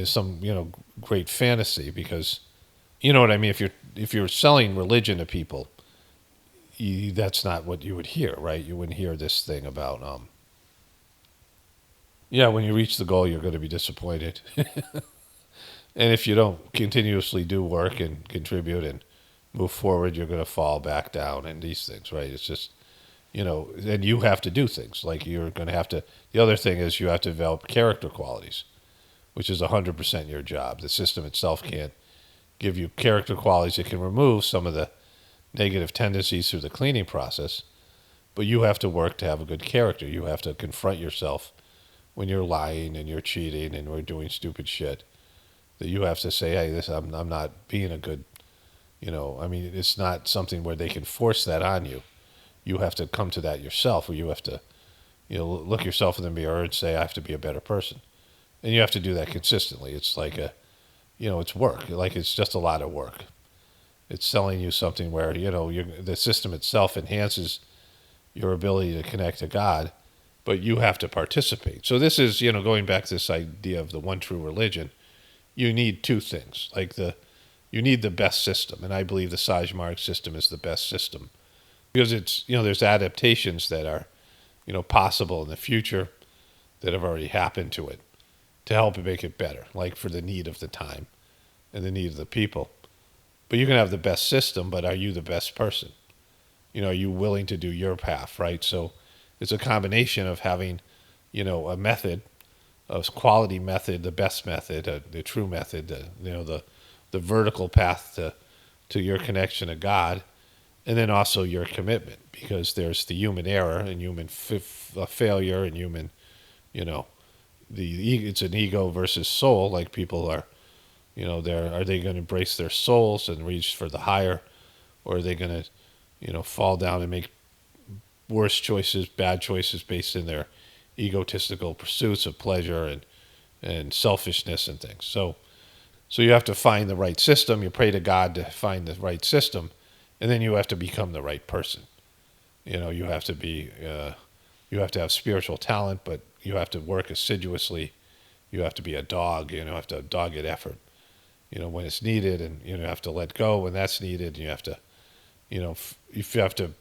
some great fantasy. Because you know what I mean. If you're selling religion to people, that's not what you would hear, right? You wouldn't hear this thing about yeah, when you reach the goal, you're going to be disappointed. And if you don't continuously do work and contribute and move forward, you're going to fall back down and these things, right? It's just, and you have to do things. Like you're going to have to, the other thing is you have to develop character qualities, which is 100% your job. The system itself can't give you character qualities. It can remove some of the negative tendencies through the cleaning process, but you have to work to have a good character. You have to confront yourself when you're lying and you're cheating and we're doing stupid shit. That you have to say, hey, I'm not being a good, I mean, it's not something where they can force that on you. You have to come to that yourself, where you have to, look yourself in the mirror and say, I have to be a better person. And you have to do that consistently. It's like it's work. Like it's just a lot of work. It's selling you something where, the system itself enhances your ability to connect to God, but you have to participate. So this is, going back to this idea of the one true religion, you need two things. You need the best system, and I believe the Saj Marg system is the best system because it's, there's adaptations that are, possible in the future that have already happened to it to help it make it better, like for the need of the time and the need of the people. But you can have the best system, but are you the best person? Are you willing to do your path, right? So it's a combination of having, a method, a quality method, the best method, the true method, the vertical path to your connection to God, and then also your commitment, because there's the human error and human failure and human, it's an ego versus soul. Like people are, are they going to embrace their souls and reach for the higher, or are they going to, fall down and make worse choices, bad choices based in their egotistical pursuits of pleasure and selfishness and things. So you have to find the right system. You pray to God to find the right system, and then you have to become the right person. You have to be, you have to have spiritual talent, but you have to work assiduously. You have to be a dog. You have to have dogged effort. When it's needed, and you have to let go when that's needed. And you have to, you have to,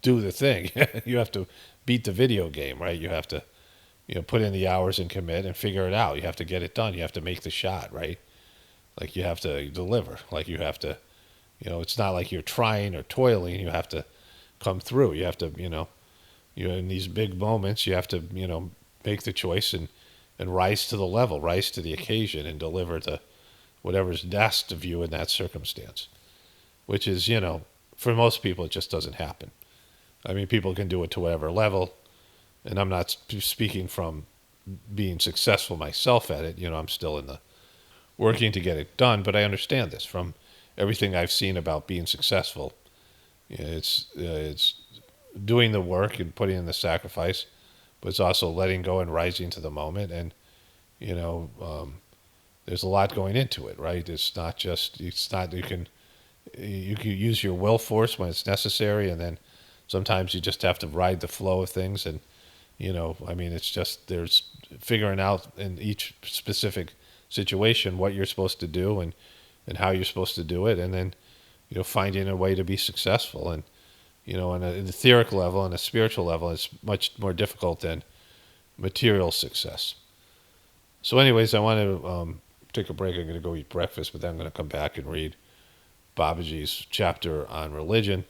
do the thing. You have to beat the video game, right? You have to, put in the hours and commit and figure it out. You have to get it done. You have to make the shot, right? Like you have to deliver. Like you have to, it's not like you're trying or toiling. You have to come through. You have to, in these big moments, you have to, make the choice and rise to the level, rise to the occasion, and deliver to whatever's asked of you in that circumstance. Which is, for most people, it just doesn't happen. I mean, people can do it to whatever level, and I'm not speaking from being successful myself at it. I'm still in the working to get it done, but I understand this from everything I've seen about being successful. It's doing the work and putting in the sacrifice, but it's also letting go and rising to the moment. And there's a lot going into it, right? It's not you can use your will force when it's necessary, and then sometimes you just have to ride the flow of things. And it's just there's figuring out in each specific situation what you're supposed to do and how you're supposed to do it, and then finding a way to be successful. And on a etheric level and a spiritual level, it's much more difficult than material success. So anyways, I want to take a break. I'm going to go eat breakfast, but then I'm going to come back and read Babaji's chapter on religion,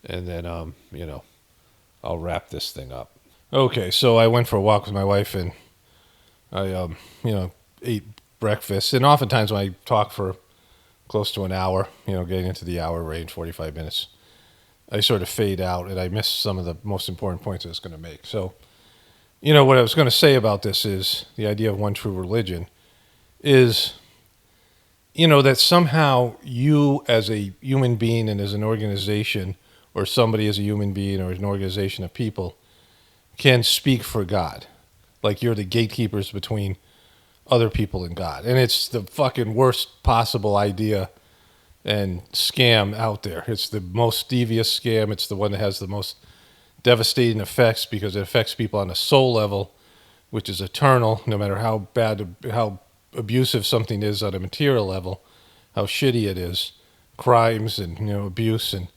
and then I'll wrap this thing up. Okay, so I went for a walk with my wife, and I ate breakfast. And oftentimes when I talk for close to an hour, getting into the hour range, 45 minutes, I sort of fade out and I miss some of the most important points I was going to make. So, what I was going to say about this is the idea of one true religion is, that somehow you as a human being and as an organization, or somebody as a human being or an organization of people, can speak for God. Like you're the gatekeepers between other people and God. And it's the fucking worst possible idea and scam out there. It's the most devious scam. It's the one that has the most devastating effects because it affects people on a soul level, which is eternal, no matter how bad, how abusive something is on a material level, how shitty it is, crimes and abuse and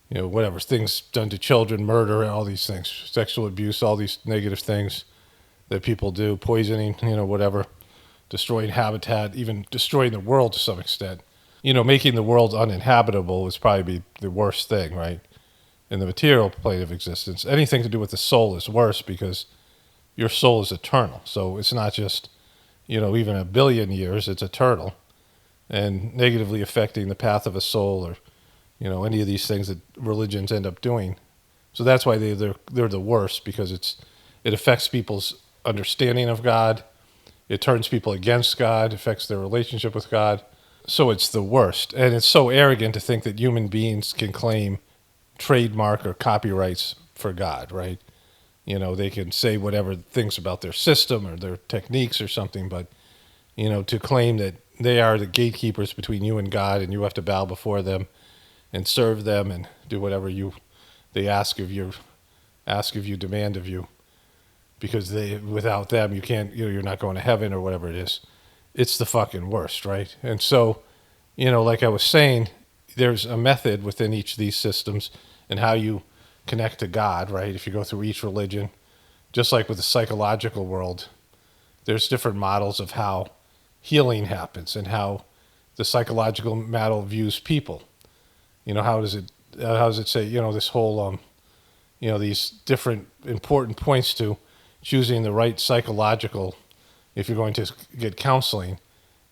whatever things done to children, murder, all these things, sexual abuse, all these negative things that people do, poisoning, whatever, destroying habitat, even destroying the world to some extent. Making the world uninhabitable would probably be the worst thing, right? In the material plane of existence. Anything to do with the soul is worse because your soul is eternal. So it's not just, even 1 billion years, it's eternal and negatively affecting the path of a soul or, any of these things that religions end up doing. So that's why they're the worst because it affects people's understanding of God. It turns people against God, affects their relationship with God. So it's the worst. And it's so arrogant to think that human beings can claim trademark or copyrights for God, right? They can say whatever things about their system or their techniques or something, but, to claim that they are the gatekeepers between you and God and you have to bow before them and serve them and do whatever they ask of you, demand of you, because without them you can't, you're not going to heaven or whatever it is. It's the fucking worst, right? And so, like I was saying, there's a method within each of these systems and how you connect to God, right? If you go through each religion, just like with the psychological world, there's different models of how healing happens and how the psychological model views people. How does it say, this whole, these different important points to choosing the right psychological, if you're going to get counseling,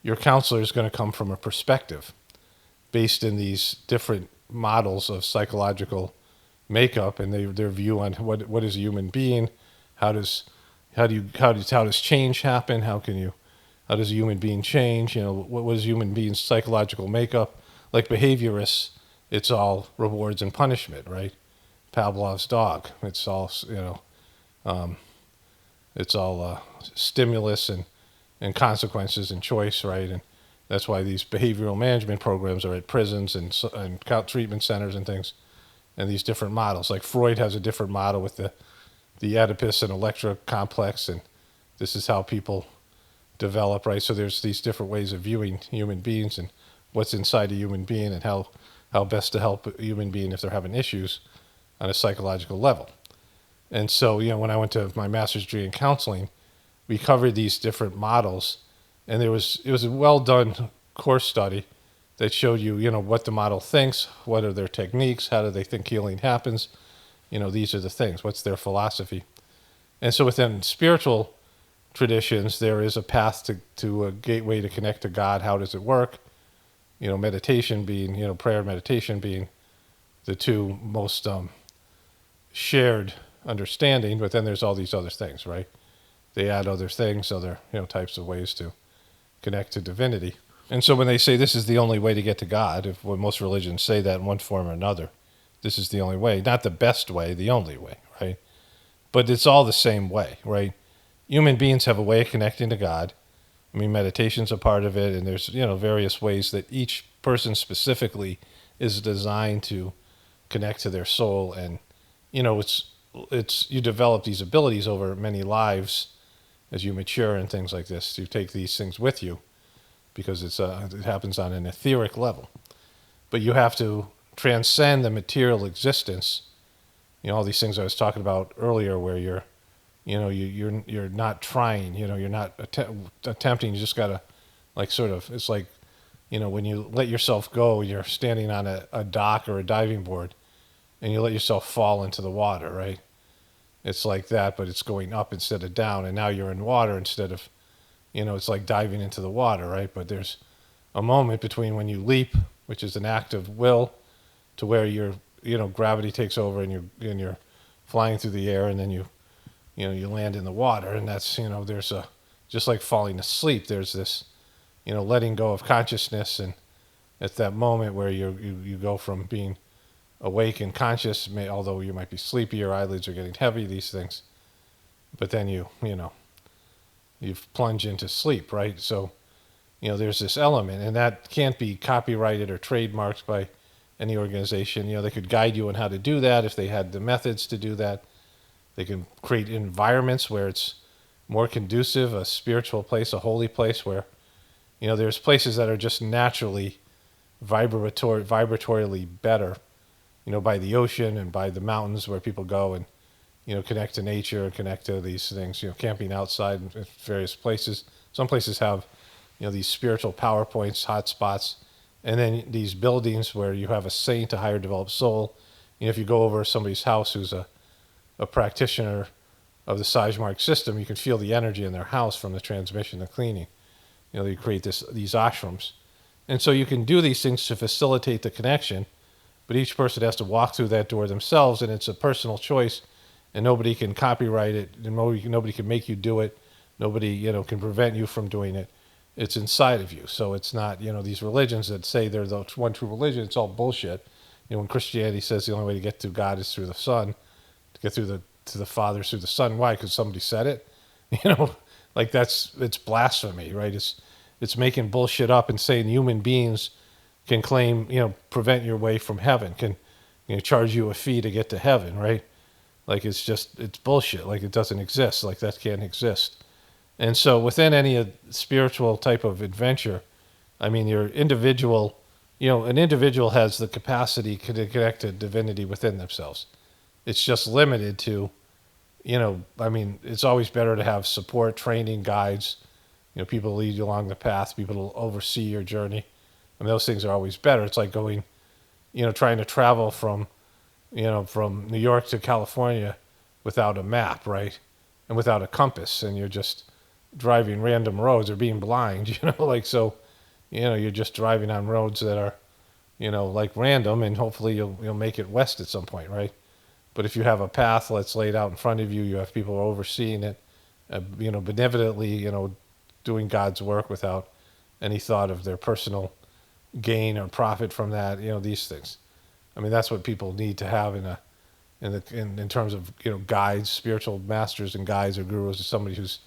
your counselor is going to come from a perspective based in these different models of psychological makeup and their view on what is a human being, how does change happen, how does a human being change, what is a human being's psychological makeup. Like behaviorists, it's all rewards and punishment, right? Pavlov's dog. It's all stimulus and consequences and choice, right? And that's why these behavioral management programs are at prisons and treatment centers and things, and these different models. Like Freud has a different model with the Oedipus and Electra complex, and this is how people develop, right? So there's these different ways of viewing human beings and what's inside a human being and how best to help a human being if they're having issues on a psychological level. And so, when I went to my master's degree in counseling, we covered these different models, and it was a well done course study that showed you, what the model thinks, what are their techniques, how do they think healing happens, these are the things, what's their philosophy. And so within spiritual traditions, there is a path to a gateway to connect to God. How does it work? Meditation being, prayer and meditation being the two most shared understanding, but then there's all these other things, right? They add other things, other types of ways to connect to divinity. And so when they say this is the only way to get to God, when most religions say that in one form or another, this is the only way, not the best way, the only way, right? But it's all the same way, right? Human beings have a way of connecting to God. I mean, meditation's a part of it, and there's various ways that each person specifically is designed to connect to their soul, and it's you develop these abilities over many lives as you mature and things like this. You take these things with you because it happens on an etheric level, but you have to transcend the material existence. All these things I was talking about earlier, where you're not trying, you're not attempting. You just gotta, it's like, when you let yourself go, you're standing on a dock or a diving board, and you let yourself fall into the water, right? It's like that, but it's going up instead of down, and now you're in water instead of, it's like diving into the water, right? But there's a moment between when you leap, which is an act of will, to where gravity takes over and you're flying through the air, and then you land in the water, and that's, there's just like falling asleep, there's this, letting go of consciousness, and at that moment where you go from being awake and conscious, although you might be sleepy, your eyelids are getting heavy, these things, but then you plunge into sleep, right? So, there's this element, and that can't be copyrighted or trademarked by any organization. They could guide you on how to do that if they had the methods to do that. They can create environments where it's more conducive, a spiritual place, a holy place where, there's places that are just naturally vibratorily better, by the ocean and by the mountains where people go and, connect to nature and connect to these things, camping outside in various places. Some places have, these spiritual power points, hot spots, and then these buildings where you have a saint, a higher developed soul. If you go over somebody's house who's a practitioner of the Saj Marg system, you can feel the energy in their house from the transmission and cleaning. They create these ashrams. And so you can do these things to facilitate the connection, but each person has to walk through that door themselves, and it's a personal choice, and nobody can copyright it, and nobody can make you do it. Nobody, can prevent you from doing it. It's inside of you. So it's not, these religions that say they're the one true religion, it's all bullshit. When Christianity says the only way to get to God is through the Son, to get to the Father through the Son. Why? Because somebody said it. It's blasphemy, right? It's making bullshit up and saying human beings can claim, prevent your way from heaven, can charge you a fee to get to heaven, right? It's bullshit. It doesn't exist. That can't exist. And so within any spiritual type of adventure, your individual, an individual has the capacity to connect to divinity within themselves. It's just limited to, it's always better to have support, training, guides, people lead you along the path, people will oversee your journey. Those things are always better. It's like going, trying to travel from New York to California without a map, right? And without a compass, and you're just driving random roads or being blind, so, you're just driving on roads that are, random, and hopefully you'll make it west at some point, right? But if you have a path that's laid out in front of you, you have people overseeing it, benevolently, doing God's work without any thought of their personal gain or profit from that, these things. That's what people need to have in terms of, guides, spiritual masters and guides or gurus, is somebody who's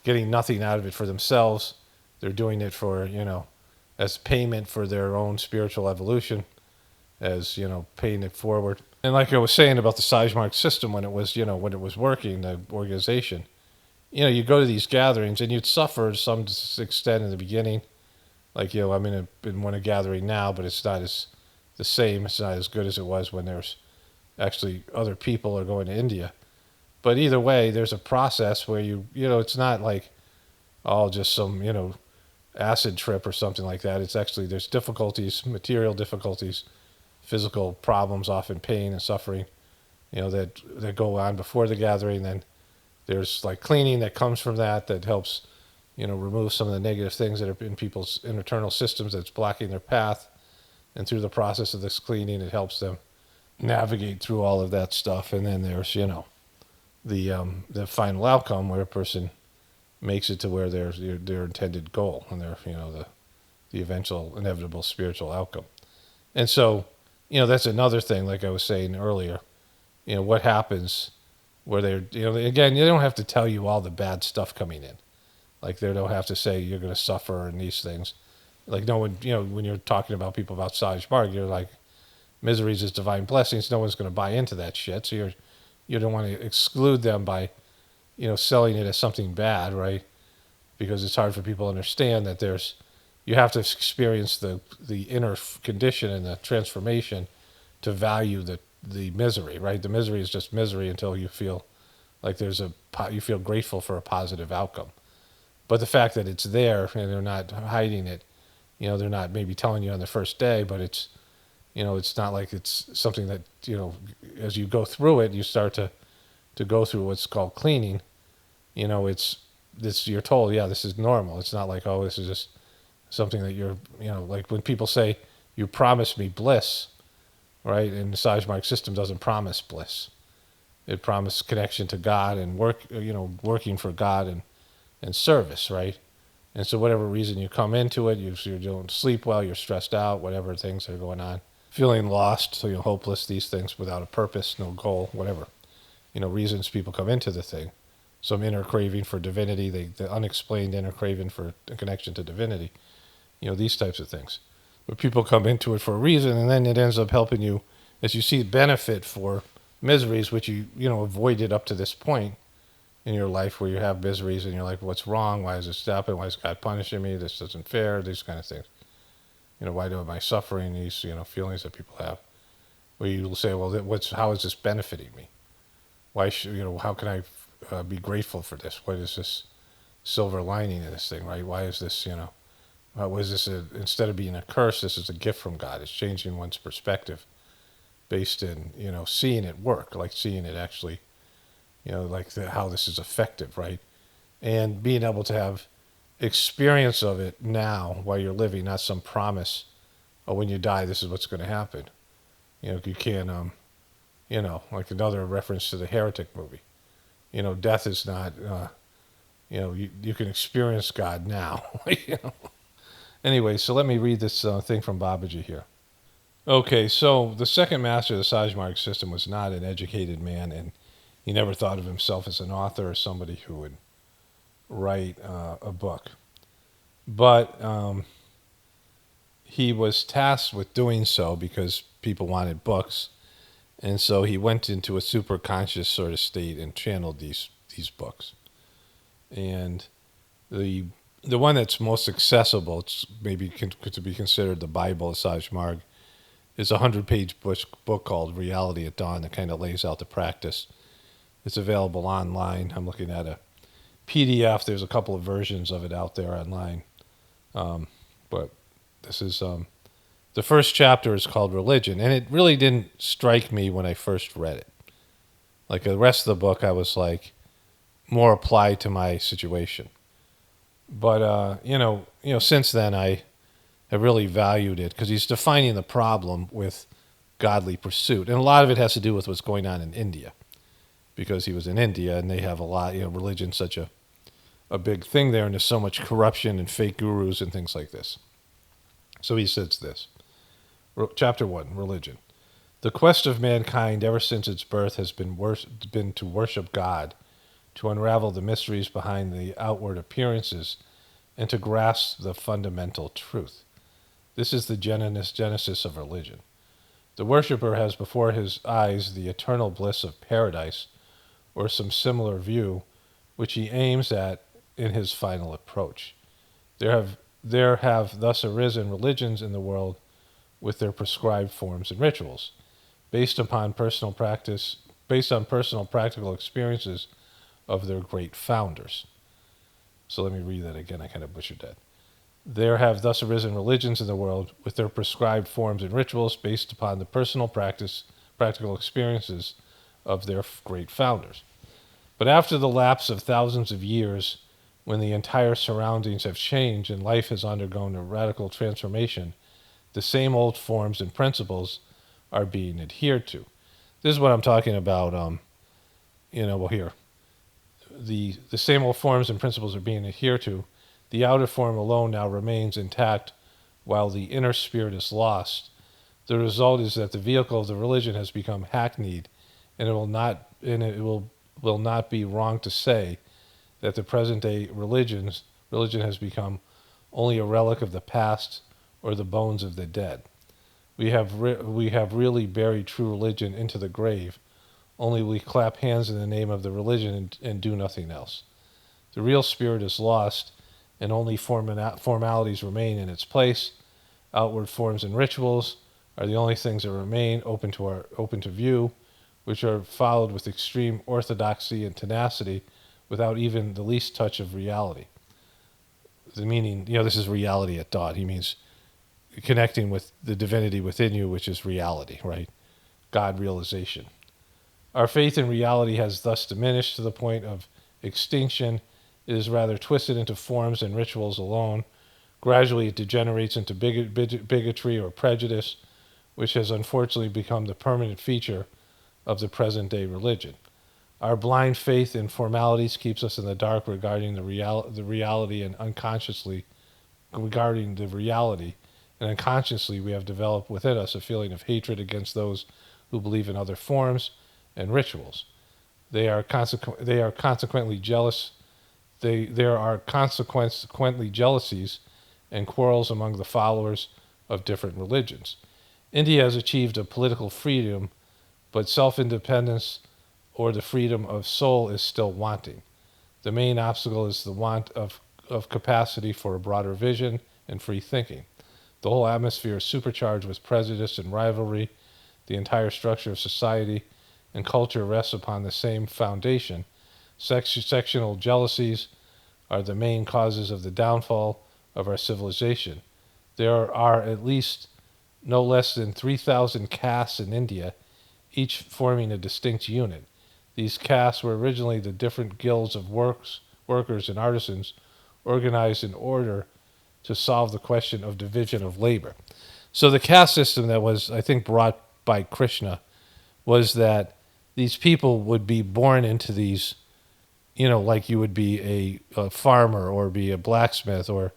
getting nothing out of it for themselves. They're doing it for, as payment for their own spiritual evolution, as, paying it forward. And like I was saying about the Saj Marg system, when it was working, the organization, you go to these gatherings and you'd suffer to some extent in the beginning. I'm in one gathering now, but it's not as the same. It's not as good as it was when there's actually other people are going to India. But either way, there's a process where it's not like all just some, acid trip or something like that. It's actually, there's difficulties, material difficulties, physical problems, often pain and suffering, that go on before the gathering. Then there's cleaning that comes from that helps, remove some of the negative things that are in people's internal systems that's blocking their path. And through the process of this cleaning, it helps them navigate through all of that stuff. And then there's, the final outcome where a person makes it to where their intended goal and their, the eventual inevitable spiritual outcome. And so, that's another thing, like I was saying earlier, what happens where they're, again, they don't have to tell you all the bad stuff coming in. They don't have to say you're going to suffer and these things. No one, when you're talking about people about Saj Marg, you're like, miseries is divine blessings. No one's going to buy into that shit. So you don't want to exclude them by, selling it as something bad, right? Because it's hard for people to understand that you have to experience the inner condition and the transformation to value the misery, right? The misery is just misery until you feel like you feel grateful for a positive outcome. But the fact that it's there and they're not hiding it, they're not maybe telling you on the first day, but it's, it's not like it's something that, as you go through it, you start to go through what's called cleaning. You're told, yeah, this is normal. It's not like, oh, this is just something that you're, like when people say, you promised me bliss, right? And the Saj Marg system doesn't promise bliss. It promised connection to God and working for God and service, right? And so whatever reason you come into it, you don't sleep well, you're stressed out, whatever things are going on, feeling lost, so you're hopeless, these things without a purpose, no goal, whatever, reasons people come into the thing. Some inner craving for divinity, the unexplained inner craving for a connection to divinity. these types of things. But people come into it for a reason, and then it ends up helping you as you see benefit for miseries, which you avoided up to this point in your life where you have miseries and you're like, what's wrong? Why is this happening? Why is God punishing me? This isn't fair. These kind of things. Why am I suffering these, feelings that people have? Where you say, well, how is this benefiting me? Why should, how can I be grateful for this? What is this silver lining in this thing, right? Why is this, was this instead of being a curse, this is a gift from God. It's changing one's perspective based in, seeing it work, like seeing it actually, like how this is effective, right? And being able to have experience of it now while you're living, not some promise, oh, when you die, this is what's going to happen. You can't, like another reference to the Heretic movie. Death is not, you can experience God now. Anyway, so let me read this thing from Babaji here. Okay, so the second master of the Saj Marg system was not an educated man, and he never thought of himself as an author or somebody who would write a book. But he was tasked with doing so because people wanted books, and so he went into a super conscious sort of state and channeled these books. And the one that's most accessible, it's maybe to be considered the Bible of Saj Marg, is a 100-page book called Reality at Dawn that kind of lays out the practice. It's available online. I'm looking at a PDF. There's a couple of versions of it out there online. But this is, the first chapter is called Religion, and it really didn't strike me when I first read it. Like the rest of the book, I was like, more applied to my situation. But, since then I have really valued it because he's defining the problem with godly pursuit. And a lot of it has to do with what's going on in India, because he was in India and they have a lot, religion's such a big thing there, and there's so much corruption and fake gurus and things like this. So he says this, Chapter 1, Religion. The quest of mankind ever since its birth has been to worship God, to unravel the mysteries behind the outward appearances, and to grasp the fundamental truth. This is the genesis of religion. The worshipper has before his eyes the eternal bliss of paradise, or some similar view, which he aims at in his final approach. There have thus arisen religions in the world with their prescribed forms and rituals, based on personal practical experiences of their great founders. So let me read that again. I kind of butchered that. There have thus arisen religions in the world with their prescribed forms and rituals based upon the practical experiences of their great founders. But after the lapse of thousands of years, when the entire surroundings have changed and life has undergone a radical transformation, the same old forms and principles are being adhered to. This is what I'm talking about. Here. The same old forms and principles are being adhered to. The outer form alone now remains intact, while the inner spirit is lost. The result is that the vehicle of the religion has become hackneyed, and it will not be wrong to say that the present day religion has become only a relic of the past or the bones of the dead. We have really buried true religion into the grave. Only we clap hands in the name of the religion and do nothing else. The real spirit is lost, and only formalities remain in its place. Outward forms and rituals are the only things that remain open to view, which are followed with extreme orthodoxy and tenacity, without even the least touch of reality. The meaning, this is reality at dawn. He means connecting with the divinity within you, which is reality, right? God realization. Our faith in reality has thus diminished to the point of extinction. It is rather twisted into forms and rituals alone. Gradually it degenerates into bigotry or prejudice, which has unfortunately become the permanent feature of the present-day religion. Our blind faith in formalities keeps us in the dark regarding the reality, and unconsciously we have developed within us a feeling of hatred against those who believe in other forms and rituals. There are consequently jealousies, and quarrels among the followers of different religions. India has achieved a political freedom, but self-independence or the freedom of soul is still wanting. The main obstacle is the want of capacity for a broader vision and free thinking. The whole atmosphere is supercharged with prejudice and rivalry. The entire structure of society and culture rests upon the same foundation. Sectional jealousies are the main causes of the downfall of our civilization. There are at least no less than 3,000 castes in India, each forming a distinct unit. These castes were originally the different guilds of workers and artisans organized in order to solve the question of division of labor. So the caste system that was, I think, brought by Krishna was that these people would be born into these, like you would be a farmer or be a blacksmith or,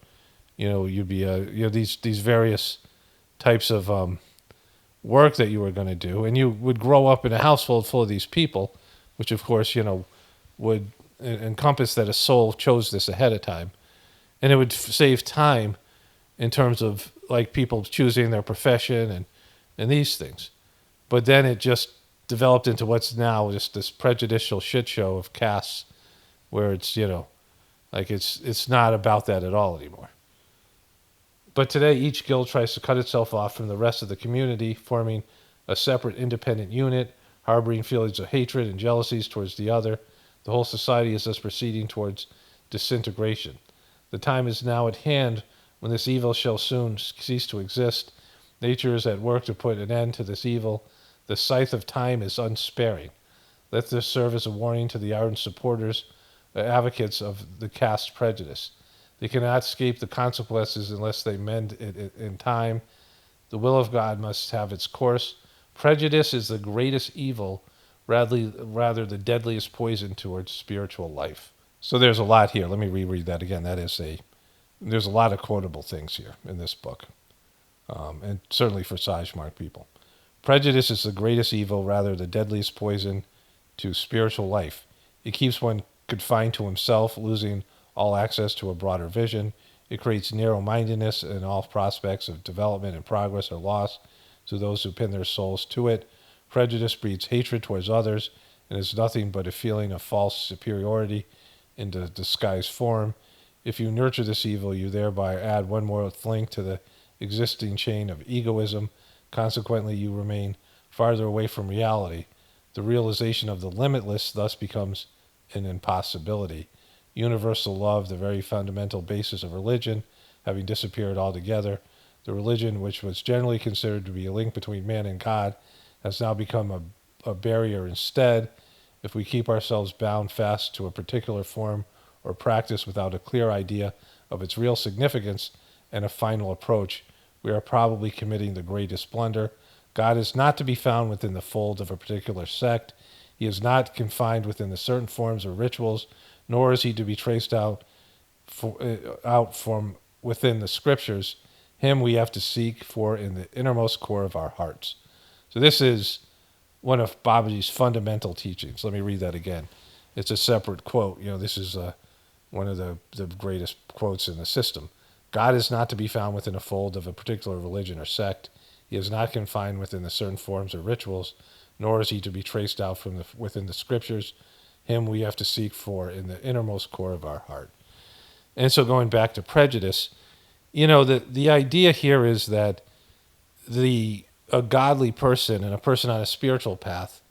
you'd be these various types of work that you were going to do. And you would grow up in a household full of these people, which of course, would encompass that a soul chose this ahead of time. And it would save time in terms of like people choosing their profession and these things. But then it just developed into what's now just this prejudicial shit show of castes where it's, like it's not about that at all anymore. But today each guild tries to cut itself off from the rest of the community, forming a separate independent unit, harboring feelings of hatred and jealousies towards the other. The whole society is thus proceeding towards disintegration. The time is now at hand when this evil shall soon cease to exist. Nature is at work to put an end to this evil. The scythe of time is unsparing. Let this serve as a warning to the ardent supporters, advocates of the caste prejudice. They cannot escape the consequences unless they mend it in time. The will of God must have its course. Prejudice is the greatest evil, rather the deadliest poison towards spiritual life. So there's a lot here. Let me reread that again. There's a lot of quotable things here in this book, and certainly for Saj Marg people. Prejudice is the greatest evil, rather the deadliest poison to spiritual life. It keeps one confined to himself, losing all access to a broader vision. It creates narrow-mindedness, and all prospects of development and progress are lost to those who pin their souls to it. Prejudice breeds hatred towards others and is nothing but a feeling of false superiority in the disguised form. If you nurture this evil, you thereby add one more link to the existing chain of egoism. Consequently, you remain farther away from reality. The realization of the limitless thus becomes an impossibility. Universal love, the very fundamental basis of religion, having disappeared altogether, the religion which was generally considered to be a link between man and God has now become a barrier instead. If we keep ourselves bound fast to a particular form or practice without a clear idea of its real significance and a final approach, we are probably committing the greatest blunder. God is not to be found within the fold of a particular sect. He is not confined within the certain forms or rituals, nor is he to be traced out from within the scriptures. Him we have to seek for in the innermost core of our hearts. So this is one of Babaji's fundamental teachings. Let me read that again. It's a separate quote. This is one of the greatest quotes in the system. God is not to be found within a fold of a particular religion or sect. He is not confined within the certain forms or rituals, nor is he to be traced out from within the scriptures. Him we have to seek for in the innermost core of our heart. And so going back to prejudice, the idea here is that a godly person and a person on a spiritual path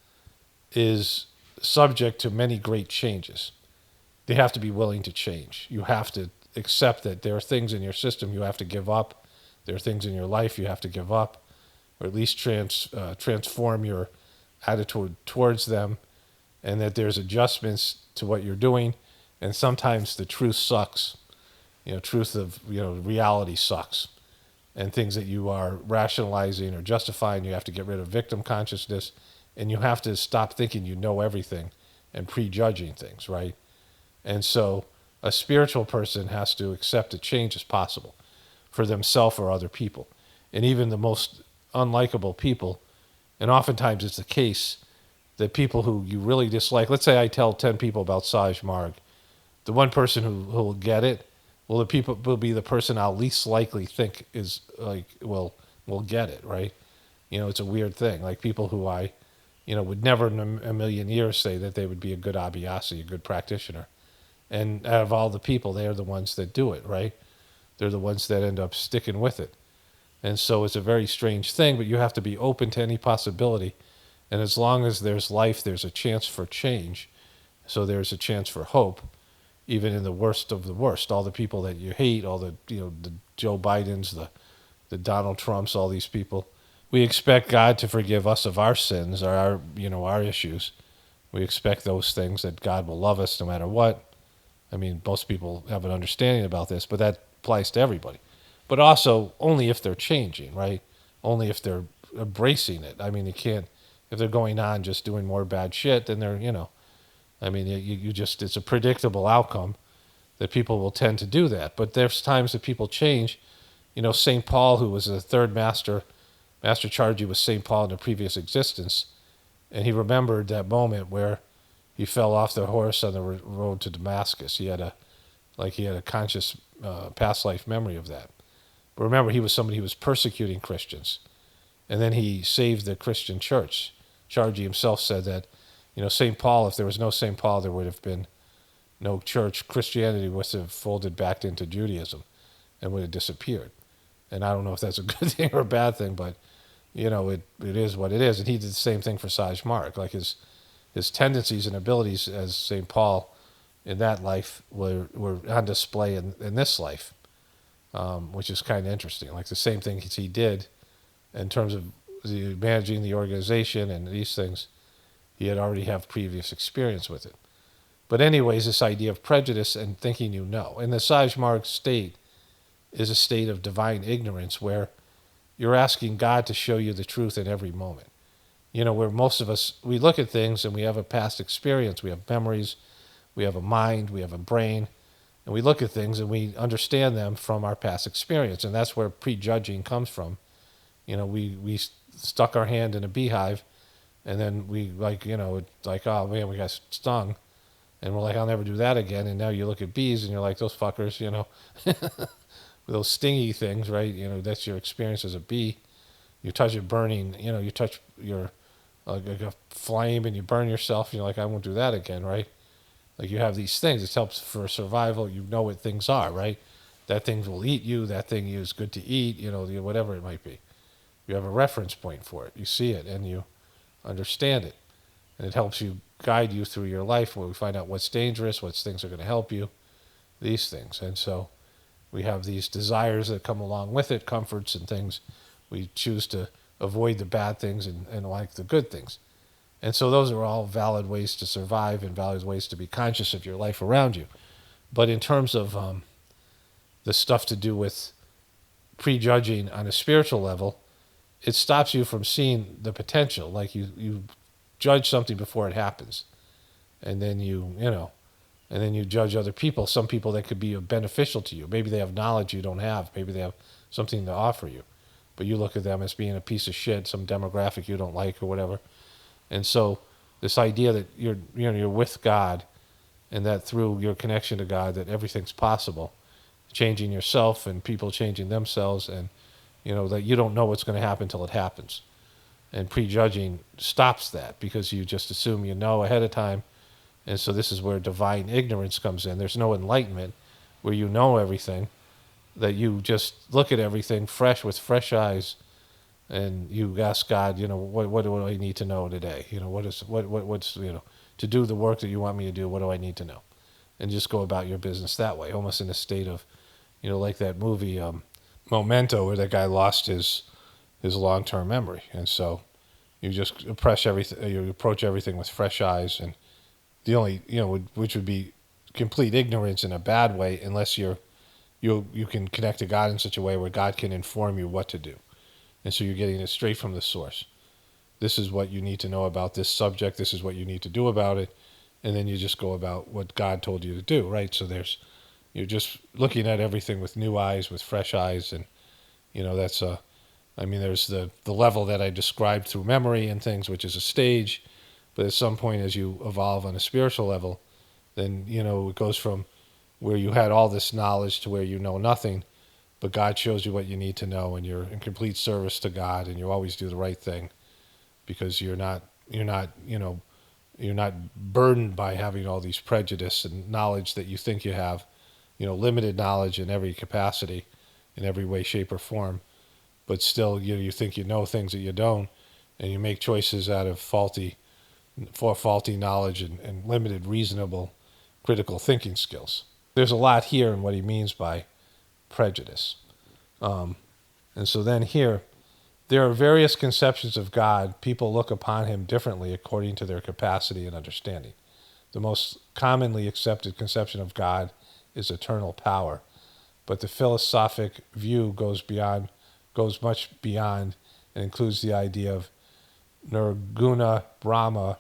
is subject to many great changes. They have to be willing to change. You have to accept that there are things in your system you have to give up. There are things in your life you have to give up, or at least transform your attitude towards them, and that there's adjustments to what you're doing. And sometimes the truth sucks. Reality sucks. And things that you are rationalizing or justifying, you have to get rid of victim consciousness, and you have to stop thinking you know everything and prejudging things, right? And so a spiritual person has to accept that change is possible for themselves or other people. And even the most unlikable people, and oftentimes it's the case that people who you really dislike, let's say I tell 10 people about Saj Marg, the one person who will get it Well, the people will be the person I'll least likely think is like will get it, right? It's a weird thing. Like people who I, would never in a million years say that they would be a good abhyasi, a good practitioner. And out of all the people, they are the ones that do it, right? They're the ones that end up sticking with it. And so it's a very strange thing, but you have to be open to any possibility. And as long as there's life, there's a chance for change. So there's a chance for hope, even in the worst of the worst. All the people that you hate, all the Joe Bidens, the Donald Trumps, all these people. We expect God to forgive us of our sins, or our issues. We expect those things, that God will love us no matter what. I mean, most people have an understanding about this, but that applies to everybody. But also only if they're changing, right? Only if they're embracing it. I mean, you can't, if they're going on just doing more bad shit, then they're, I mean, you just, it's a predictable outcome that people will tend to do that. But there's times that people change. St. Paul, who was the third master Chargi was St. Paul in a previous existence, and he remembered that moment where he fell off the horse on the road to Damascus. He had a conscious past life memory of that. But remember, he was somebody who was persecuting Christians, and then he saved the Christian church. Chargi himself said that, St. Paul, if there was no St. Paul, there would have been no church. Christianity would have folded back into Judaism and would have disappeared. And I don't know if that's a good thing or a bad thing, but it is what it is. And he did the same thing for Saj Marg. Like his tendencies and abilities as St. Paul in that life were on display in this life, which is kind of interesting. Like the same thing he did in terms of managing the organization and these things, he had already have previous experience with it. But anyways, this idea of prejudice and thinking and the Saj Marg state is a state of divine ignorance where you're asking God to show you the truth in every moment. Where most of us, we look at things and we have a past experience, we have memories, we have a mind, we have a brain, and we look at things and we understand them from our past experience. And that's where prejudging comes from. We stuck our hand in a beehive, and then we oh man, we got stung. And we're like, I'll never do that again. And now you look at bees and you're like, those fuckers, those stingy things, right? That's your experience as a bee. You touch it burning, you touch your like a flame and you burn yourself. And you're like, I won't do that again, right? Like you have these things. It helps for survival. You know what things are, right? That thing will eat you. That thing is good to eat, whatever it might be. You have a reference point for it. You see it and you understand it. And it helps you guide you through your life where we find out what's dangerous, what things are going to help you, these things. And so we have these desires that come along with it, comforts and things. We choose to avoid the bad things and like the good things. And so those are all valid ways to survive and valid ways to be conscious of your life around you. But in terms of the stuff to do with prejudging on a spiritual level, it stops you from seeing the potential. Like you judge something before it happens. And then and then you judge other people, some people that could be beneficial to you. Maybe they have knowledge you don't have. Maybe they have something to offer you. But you look at them as being a piece of shit, some demographic you don't like or whatever. And so this idea that you're with God and that through your connection to God that everything's possible, changing yourself and people changing themselves, and that you don't know what's going to happen until it happens. And prejudging stops that because you just assume you know ahead of time. And so this is where divine ignorance comes in. There's no enlightenment where you know everything, that you just look at everything with fresh eyes, and you ask God, what do I need to know today? What's to do the work that you want me to do, what do I need to know? And just go about your business that way, almost in a state of, like that movie Memento, where that guy lost his long-term memory. And so you just approach everything with fresh eyes, and the only, which would be complete ignorance in a bad way, unless you can connect to God in such a way where God can inform you what to do. And so you're getting it straight from the source. This is what you need to know about this subject. This is what you need to do about it. And then you just go about what God told you to do, right? So you're just looking at everything with new eyes, with fresh eyes. And, that's there's the level that I described through memory and things, which is a stage. But at some point, as you evolve on a spiritual level, then, it goes from where you had all this knowledge to where you know nothing, but God shows you what you need to know, and you're in complete service to God, and you always do the right thing because you're not burdened by having all these prejudice and knowledge that you think you have, limited knowledge in every capacity, in every way, shape, or form, but still you think you know things that you don't, and you make choices out of faulty knowledge and limited reasonable critical thinking skills. There's a lot here in what he means by prejudice. And so then here, there are various conceptions of God. People look upon him differently according to their capacity and understanding. The most commonly accepted conception of God is eternal power, but the philosophic view goes much beyond, and includes the idea of nirguna Brahma,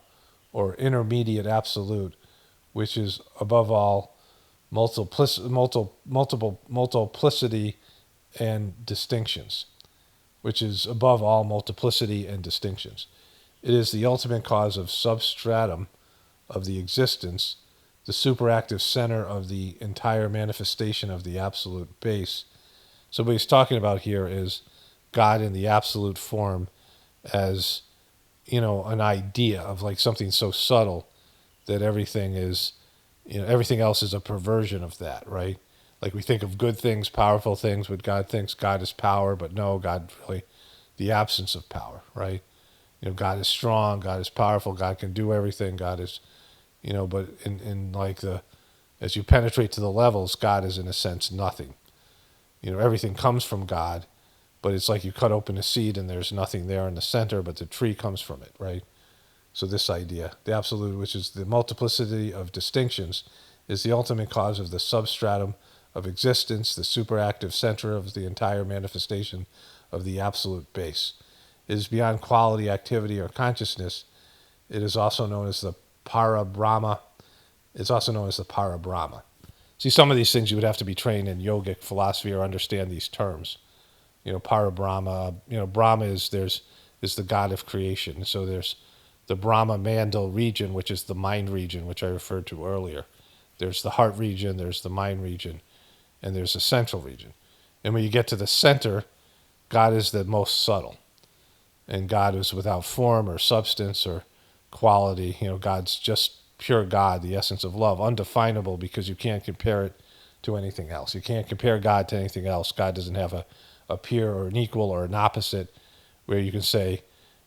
or intermediate absolute, which is above all multiplicity and distinctions. Which is above all multiplicity and distinctions. It is the ultimate cause of substratum of the existence, the superactive center of the entire manifestation of the absolute base. So what he's talking about here is God in the absolute form as, an idea of like something so subtle that everything else is a perversion of that, right? Like we think of good things, powerful things, but God thinks God is power, but no, God really, the absence of power, right? God is strong, God is powerful, God can do everything, God is, but in like as you penetrate to the levels, God is in a sense nothing. Everything comes from God, but it's like you cut open a seed and there's nothing there in the center, but the tree comes from it, right? So this idea, the absolute, which is the multiplicity of distinctions, is the ultimate cause of the substratum of existence, the superactive center of the entire manifestation of the absolute base. It is beyond quality, activity, or consciousness. It is also known as the Parabrahma. It's also known as the Parabrahma. See, some of these things you would have to be trained in yogic philosophy or understand these terms. Parabrahma. Brahma is the god of creation. So there's the Brahma Mandal region, which is the mind region, which I referred to earlier. There's the heart region. There's the mind region. And there's a central region. And when you get to the center, God is the most subtle. And God is without form or substance or quality. God's just pure God, the essence of love, undefinable because you can't compare it to anything else. You can't compare God to anything else. God doesn't have a peer or an equal or an opposite where you can say,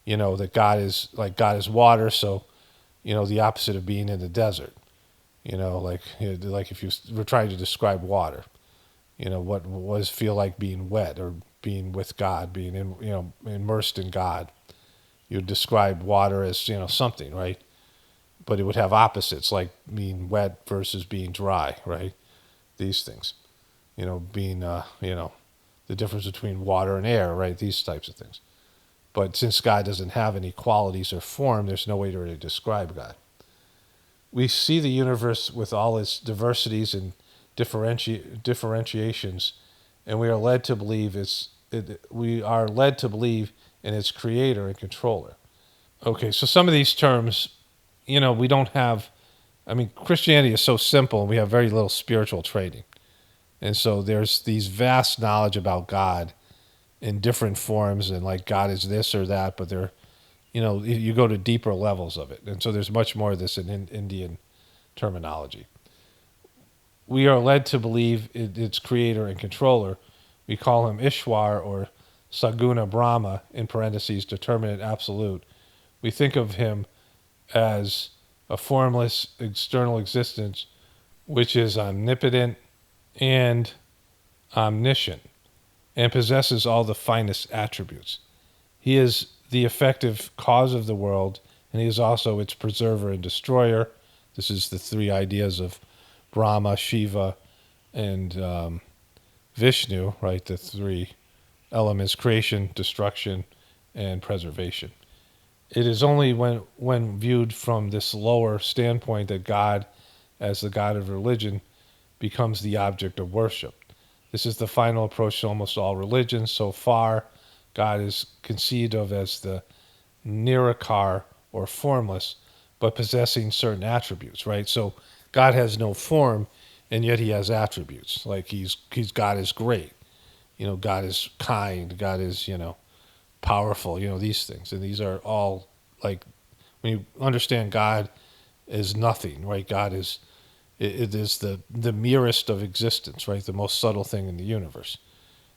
that God is water, so, the opposite of being in the desert. Like if you were trying to describe water. What does it feel like being wet or being with God, being immersed in God? You'd describe water as, something, right? But it would have opposites, like being wet versus being dry, right? These things, being, the difference between water and air, right? These types of things. But since God doesn't have any qualities or form, there's no way to really describe God. We see the universe with all its diversities and differentiations, and we are led to believe in its creator and controller. Okay, so some of these terms, we don't have. Christianity is so simple, and we have very little spiritual training, and so there's these vast knowledge about God in different forms, and like God is this or that, but they're, you go to deeper levels of it, and so there's much more of this in Indian terminology. We are led to believe its creator and controller. We call him Ishwar or Saguna Brahma, in parentheses, determinate absolute. We think of him as a formless external existence, which is omnipotent and omniscient, and possesses all the finest attributes. He is the effective cause of the world, and he is also its preserver and destroyer. This is the three ideas of Brahma, Shiva, and Vishnu, right? The three elements: creation, destruction, and preservation. It is only when viewed from this lower standpoint that God, as the God of religion, becomes the object of worship. This is the final approach to almost all religions. So far, God is conceived of as the Nirakar, or formless, but possessing certain attributes, right? So God has no form, and yet he has attributes. Like God is great. God is kind. God is powerful. These things, and these are all like when you understand God is nothing, right? God is it is the merest of existence, right? The most subtle thing in the universe.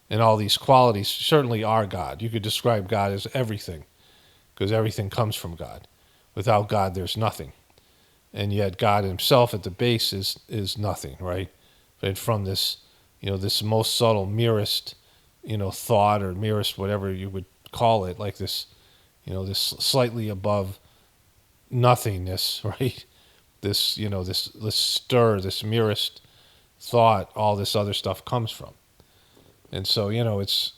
And all these qualities certainly are God. You could describe God as everything because everything comes from God. Without God, there's nothing. And yet God himself at the base is nothing, right? And from this, this most subtle, merest, thought or merest, whatever you would call it, like this, this slightly above nothingness, right? This, this stir, this merest thought, all this other stuff comes from. And so, it's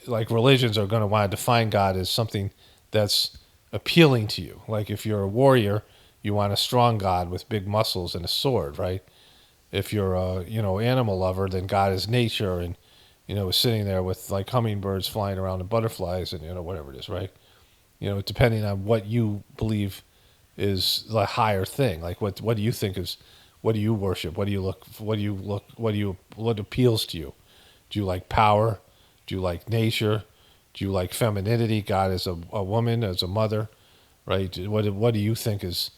like religions are going to want to define God as something that's appealing to you. Like if you're a warrior, you want a strong God with big muscles and a sword, right? If you're a, animal lover, then God is nature and, sitting there with like hummingbirds flying around and butterflies and, whatever it is, right? Depending on what you believe is the higher thing. Like what do you think is, what do you worship? What appeals to you? Do you like power? Do you like nature? Do you like femininity? God as a woman, as a mother, right? What do you think is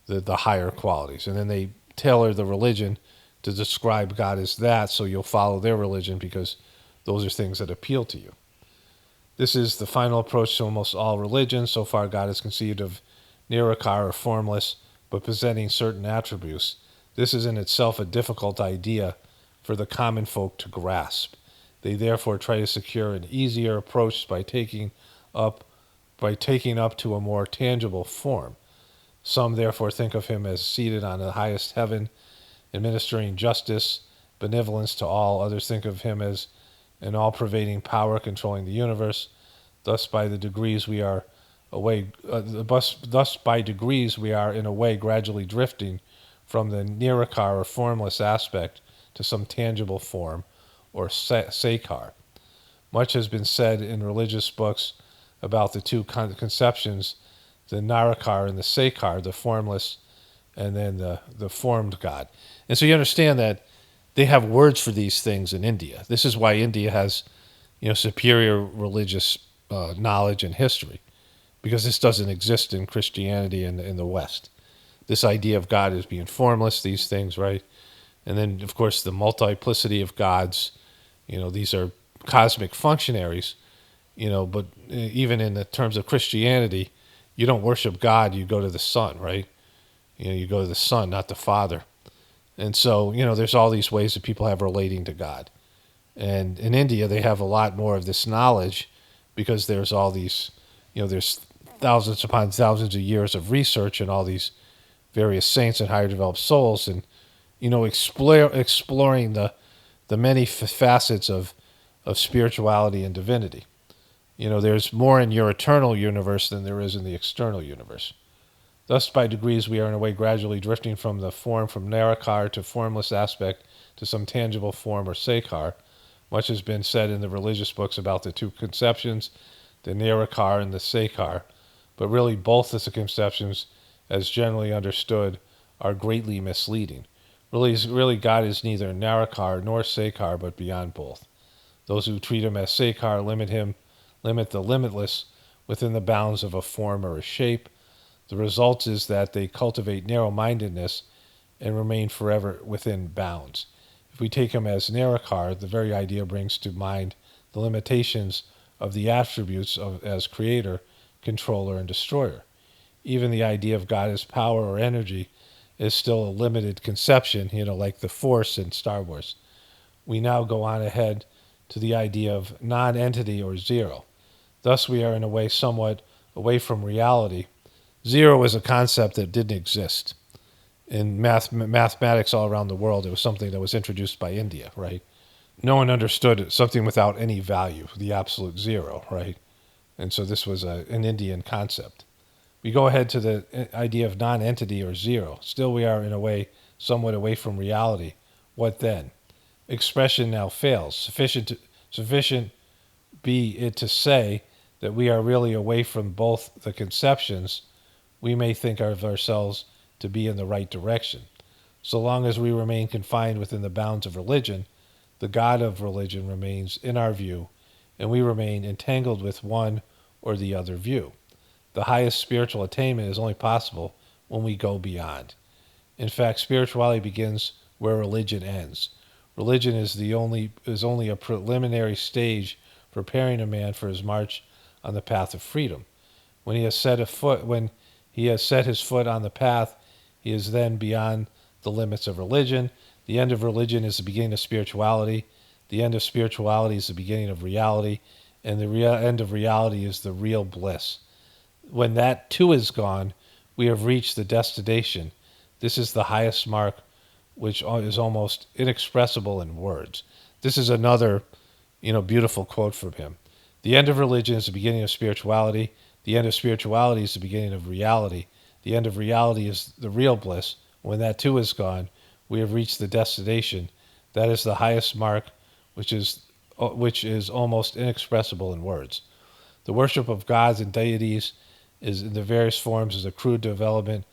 the higher qualities? And then they tailor the religion to describe God as that, so you'll follow their religion because those are things that appeal to you. This is the final approach to almost all religions. So far, God is conceived of Nirakar or formless, but presenting certain attributes. This is in itself a difficult idea for the common folk to grasp. They therefore try to secure an easier approach by taking up to a more tangible form. Some therefore think of him as seated on the highest heaven, administering justice, benevolence to all. Others think of him as an all-pervading power controlling the universe. Thus, by degrees, we are in a way gradually drifting from the Nirakar or formless aspect to some tangible form, or Sakar. Much has been said in religious books about the two conceptions, the Narakar and the Sakar, the formless and then the formed God. And so you understand that they have words for these things in India. This is why India has, superior religious knowledge and history, because this doesn't exist in Christianity and in the West. This idea of God as being formless, these things, right? And then, of course, the multiplicity of gods. These are cosmic functionaries, but even in the terms of Christianity, you don't worship God, you go to the Son, right? You go to the Son, not the Father. And so, there's all these ways that people have relating to God. And in India, they have a lot more of this knowledge because there's all these, there's thousands upon thousands of years of research and all these various saints and higher developed souls and, exploring the many facets of spirituality and divinity. There's more in your eternal universe than there is in the external universe. Thus, by degrees, we are in a way gradually drifting from the form from Narakar to formless aspect to some tangible form or Sakar. Much has been said in the religious books about the two conceptions, the Nirakar and the Sakar, but really both the conceptions, as generally understood, are greatly misleading. Really, God is neither Narakar nor Sakar, but beyond both. Those who treat him as Sakar limit the limitless within the bounds of a form or a shape. The result is that they cultivate narrow-mindedness and remain forever within bounds. If we take him as Nirakar, the very idea brings to mind the limitations of the attributes as creator, controller, and destroyer. Even the idea of God as power or energy is still a limited conception, like the Force in Star Wars. We now go on ahead to the idea of non-entity or zero. Thus, we are in a way somewhat away from reality. Zero is a concept that didn't exist. In mathematics all around the world, it was something that was introduced by India, right? No one understood something without any value, the absolute zero, right? And so this was an Indian concept. We go ahead to the idea of non-entity or zero. Still, we are in a way somewhat away from reality. What then? Expression now fails. Sufficient be it to say that we are really away from both the conceptions. We may think of ourselves to be in the right direction. So long as we remain confined within the bounds of religion, the God of religion remains in our view, and we remain entangled with one or the other view. The highest spiritual attainment is only possible when we go beyond. In fact, spirituality begins where religion ends. Religion is only a preliminary stage preparing a man for his march on the path of freedom. When he has set his foot on the path, he is then beyond the limits of religion. The end of religion is the beginning of spirituality. The end of spirituality is the beginning of reality, and the end of reality is the real bliss. When that too is gone, we have reached the destination. This is the highest mark, which is almost inexpressible in words. This is another, beautiful quote from him. The end of religion is the beginning of spirituality. The end of spirituality is the beginning of reality. The end of reality is the real bliss. When that too is gone, we have reached the destination. That is the highest mark, which is almost inexpressible in words. The worship of gods and deities is in the various forms is a crude development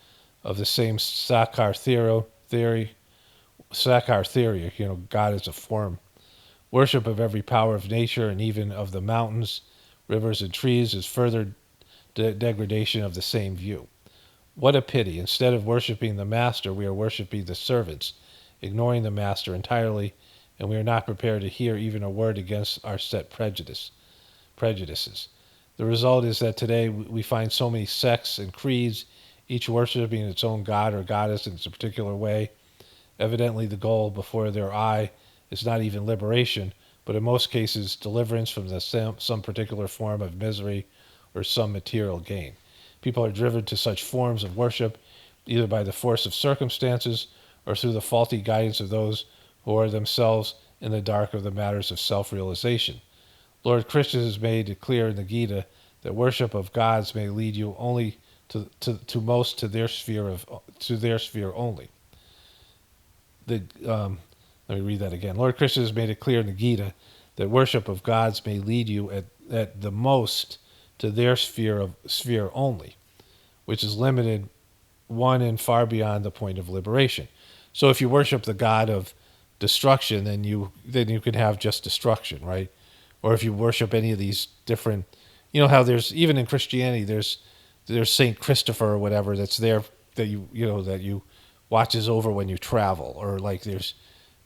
of the same Sakar theory. God is a form. Worship of every power of nature and even of the mountains, rivers, and trees is further degradation of the same view. What a pity. Instead of worshiping the master, we are worshiping the servants, ignoring the master entirely, and we are not prepared to hear even a word against our set prejudices. The result is that today we find so many sects and creeds, each worshiping its own god or goddess in a particular way. Evidently, the goal before their eye is not even liberation, but in most cases, deliverance from some particular form of misery or some material gain. People are driven to such forms of worship either by the force of circumstances or through the faulty guidance of those who are themselves in the dark of the matters of self-realization. Lord Krishna has made it clear in the Gita that worship of gods may lead you only to their sphere only. The Let me read that again. Lord Krishna has made it clear in the Gita that worship of gods may lead you at the most to their sphere only, which is limited one and far beyond the point of liberation. So if you worship the god of destruction, then you can have just destruction, right? Or if you worship any of these different, how there's even in Christianity there's Saint Christopher or whatever that's there that you watches over when you travel, or like there's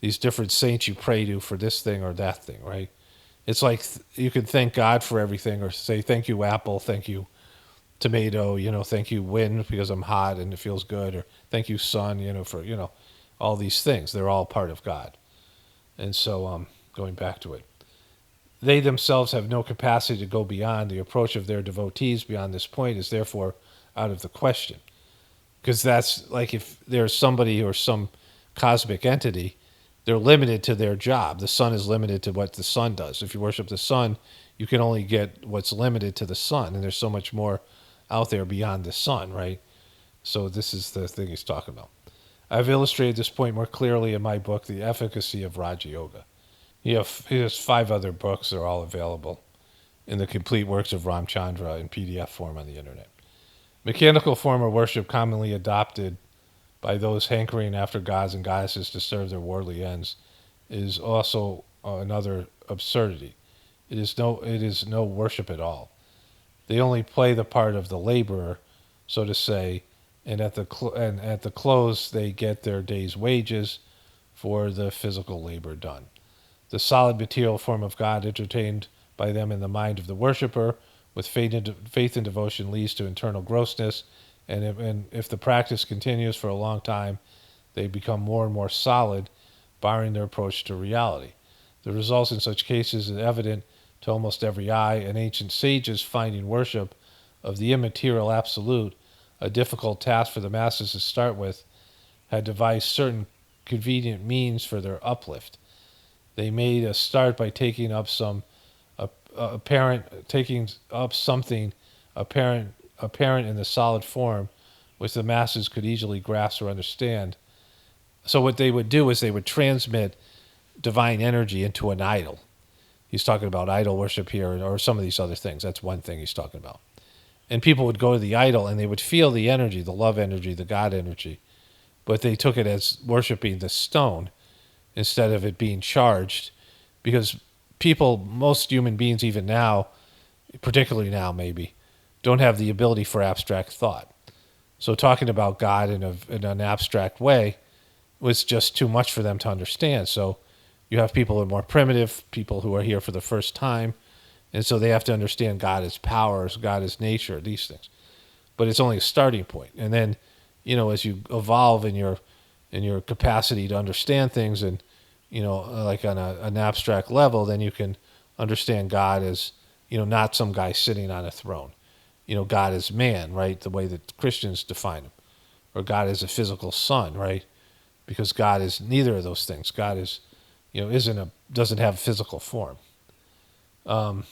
these different saints you pray to for this thing or that thing, right? It's like you can thank God for everything, or say thank you apple, thank you tomato, thank you wind because I'm hot and it feels good, or thank you sun, for all these things. They're all part of God. And so, going back to it, they themselves have no capacity to go beyond. The approach of their devotees beyond this point is therefore out of the question. Because that's like if there's somebody or some cosmic entity, they're limited to their job. The sun is limited to what the sun does. If you worship the sun, you can only get what's limited to the sun, and there's so much more out there beyond the sun, right? So this is the thing he's talking about. I've illustrated this point more clearly in my book, The Efficacy of Raja Yoga. He has 5 other books. They're all available in the complete works of Ramchandra in PDF form on the internet. Mechanical form of worship commonly adopted by those hankering after gods and goddesses to serve their worldly ends is also another absurdity. It is no worship at all. They only play the part of the laborer, so to say, and at the close they get their day's wages for the physical labor done. The solid material form of God entertained by them in the mind of the worshiper with faith and devotion leads to internal grossness, and if the practice continues for a long time, they become more and more solid, barring their approach to reality. The results in such cases is evident to almost every eye, and ancient sages, finding worship of the immaterial absolute a difficult task for the masses to start with, had devised certain convenient means for their uplift. They made a start by taking up something apparent in the solid form, which the masses could easily grasp or understand. So what they would do is they would transmit divine energy into an idol. He's talking about idol worship here, or some of these other things. That's one thing he's talking about. And people would go to the idol and they would feel the energy, the love energy, the God energy. but they took it as worshiping the stone instead of it being charged, because most human beings, even now, particularly now maybe, don't have the ability for abstract thought. So talking about God in an abstract way was just too much for them to understand. So you have people who are more primitive, people who are here for the first time, and so they have to understand God as powers, God as nature, these things. But it's only a starting point. And then, as you evolve in your capacity to understand things, and like on an abstract level, then you can understand God as not some guy sitting on a throne. God is man, right? The way that Christians define him, or God is a physical son, right? Because God is neither of those things. God is, doesn't have physical form. And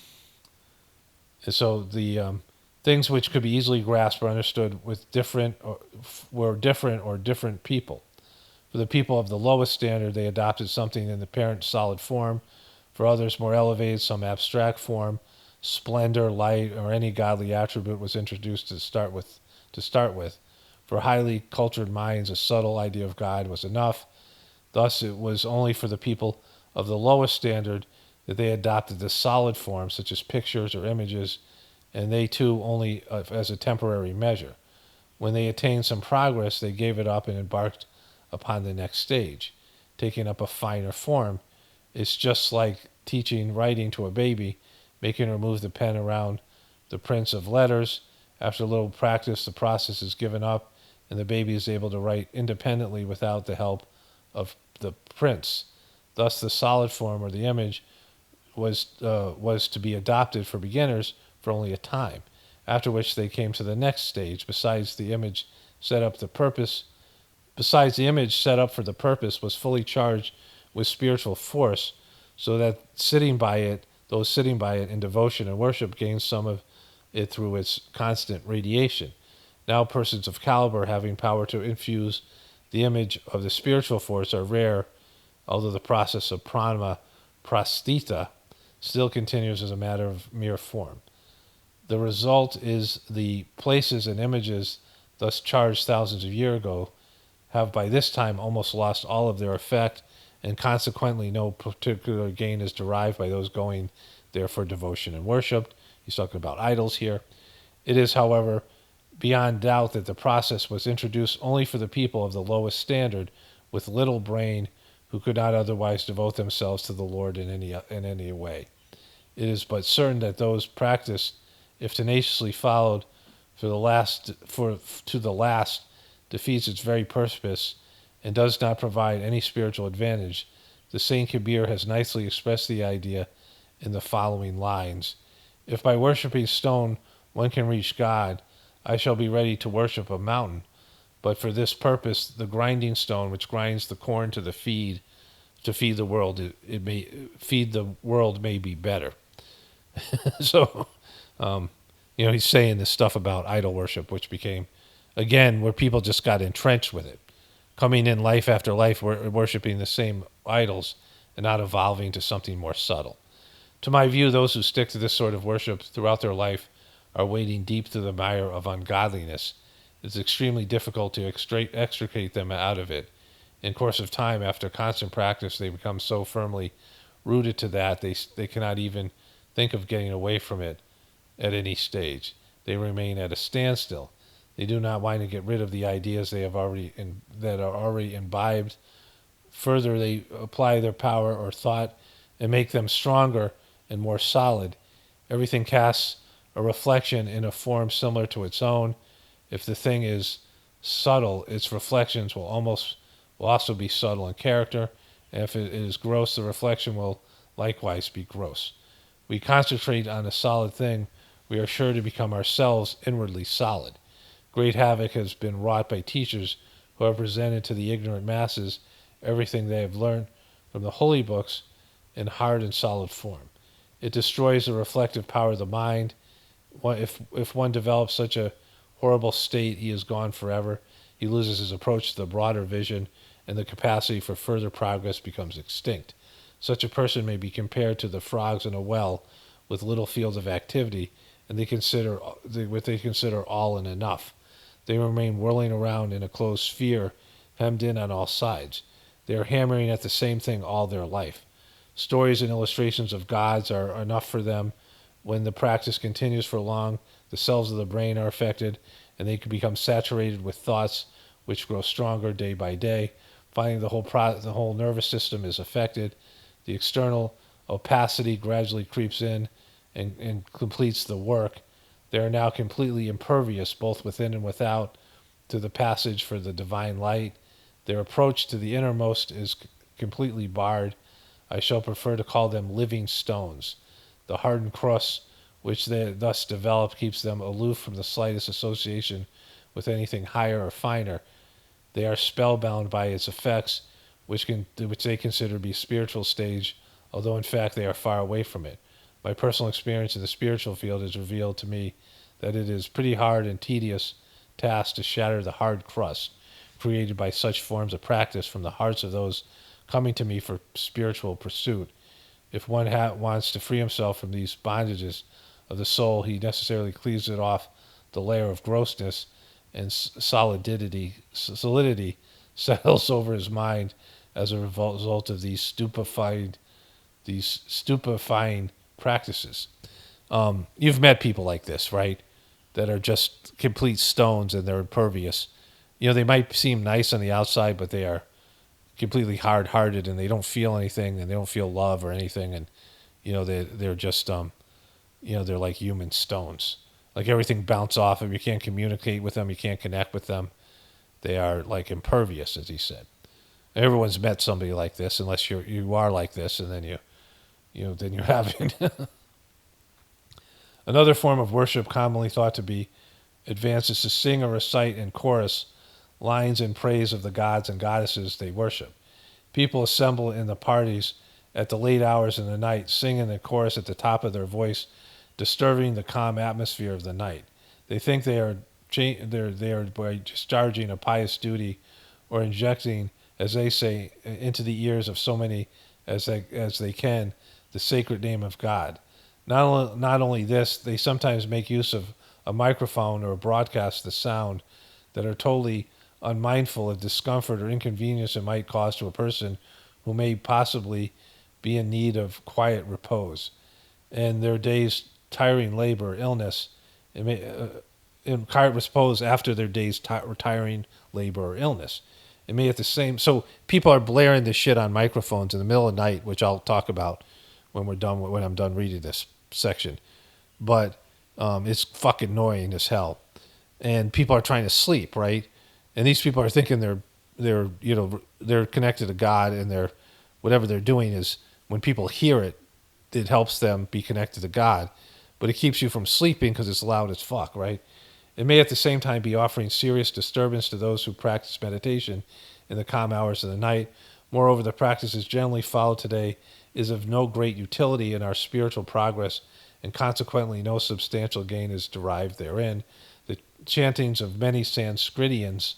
so the things which could be easily grasped or understood were different people. For the people of the lowest standard, they adopted something in the parent solid form. For others, more elevated, some abstract form, splendor, light, or any godly attribute was introduced to start with. For highly cultured minds, a subtle idea of God was enough. Thus, it was only for the people of the lowest standard that they adopted the solid form, such as pictures or images, and they too only as a temporary measure. When they attained some progress, they gave it up and embarked upon the next stage, taking up a finer form. It's just like teaching writing to a baby, making her move the pen around the prints of letters. After a little practice, the process is given up, and the baby is able to write independently without the help of the prints. Thus, the solid form, or the image, was to be adopted for beginners for only a time, after which they came to the next stage. Besides, the image set up for the purpose was fully charged with spiritual force, so that those sitting by it in devotion and worship gained some of it through its constant radiation. Now persons of caliber having power to infuse the image of the spiritual force are rare, although the process of pranama prastita still continues as a matter of mere form. The result is the places and images thus charged thousands of years ago have by this time almost lost all of their effect, and consequently no particular gain is derived by those going there for devotion and worship. He's talking about idols here. It is, however, beyond doubt that the process was introduced only for the people of the lowest standard with little brain, who could not otherwise devote themselves to the Lord in any way. It is but certain that those practiced, if tenaciously followed to the last, defeats its very purpose and does not provide any spiritual advantage. The Saint Kabir has nicely expressed the idea in the following lines: "If by worshipping stone one can reach God, I shall be ready to worship a mountain. But for this purpose, the grinding stone which grinds the corn to feed the world, it may feed the world may be better." So, he's saying this stuff about idol worship, which became, again, where people just got entrenched with it, coming in life after life, worshiping the same idols and not evolving to something more subtle. To my view, those who stick to this sort of worship throughout their life are wading deep to the mire of ungodliness. It's extremely difficult to extricate them out of it. In course of time, after constant practice, they become so firmly rooted to that they cannot even think of getting away from it at any stage. They remain at a standstill. They do not want to get rid of the ideas that are already imbibed. Further, they apply their power or thought and make them stronger and more solid. Everything casts a reflection in a form similar to its own. If the thing is subtle, its reflections will also be subtle in character, and if it is gross, the reflection will likewise be gross. We concentrate on a solid thing, we are sure to become ourselves inwardly solid. Great havoc has been wrought by teachers who have presented to the ignorant masses everything they have learned from the holy books in hard and solid form. It destroys the reflective power of the mind. If one develops such a horrible state, he is gone forever. He loses his approach to the broader vision, and the capacity for further progress becomes extinct. Such a person may be compared to the frogs in a well with little fields of activity, and what they consider all and enough. They remain whirling around in a closed sphere, hemmed in on all sides. They are hammering at the same thing all their life. Stories and illustrations of gods are enough for them. When the practice continues for long, the cells of the brain are affected, and they can become saturated with thoughts which grow stronger day by day. Finding the whole nervous system is affected. The external opacity gradually creeps in and completes the work. They are now completely impervious, both within and without, to the passage for the divine light. Their approach to the innermost is completely barred. I shall prefer to call them living stones. The hardened crust which they thus develop keeps them aloof from the slightest association with anything higher or finer. They are spellbound by its effects, which they consider to be spiritual stage, although in fact they are far away from it. My personal experience in the spiritual field has revealed to me that it is pretty hard and tedious task to shatter the hard crust created by such forms of practice from the hearts of those coming to me for spiritual pursuit. If one wants to free himself from these bondages of the soul, he necessarily cleaves it off the layer of grossness, and solidity settles over his mind as a result of these stupefying practices. You've met people like this, right? That are just complete stones and they're impervious. You know, they might seem nice on the outside, but they are completely hard-hearted and they don't feel anything and they don't feel love or anything. And you know, they're just they're like human stones. Like everything bounce off them. You can't communicate with them. You can't connect with them. They are like impervious, as he said. Everyone's met somebody like this, unless you are like this, and then then you're having another form of worship commonly thought to be advanced is to sing or recite in chorus lines in praise of the gods and goddesses they worship. People assemble in the parties at the late hours in the night, sing in the chorus at the top of their voice, disturbing the calm atmosphere of the night. They think they are by discharging a pious duty or injecting, as they say, into the ears of so many as they can, the sacred name of God. Not only this, they sometimes make use of a microphone or broadcast the sound that are totally unmindful of discomfort or inconvenience it might cause to a person who may possibly be in need of quiet repose. And their day's tiring labor, illness, in quiet repose after their day's tiring labor or illness. It may at the same. So people are blaring this shit on microphones in the middle of the night, which I'll talk about when I'm done reading this section. But it's fucking annoying as hell, and people are trying to sleep, right? And these people are thinking they're connected to God, and they're whatever they're doing is when people hear it, it helps them be connected to God, but it keeps you from sleeping because it's loud as fuck, right? It may at the same time be offering serious disturbance to those who practice meditation in the calm hours of the night. Moreover, the practices generally followed today is of no great utility in our spiritual progress, and consequently no substantial gain is derived therein. The chantings of many Sanskritians,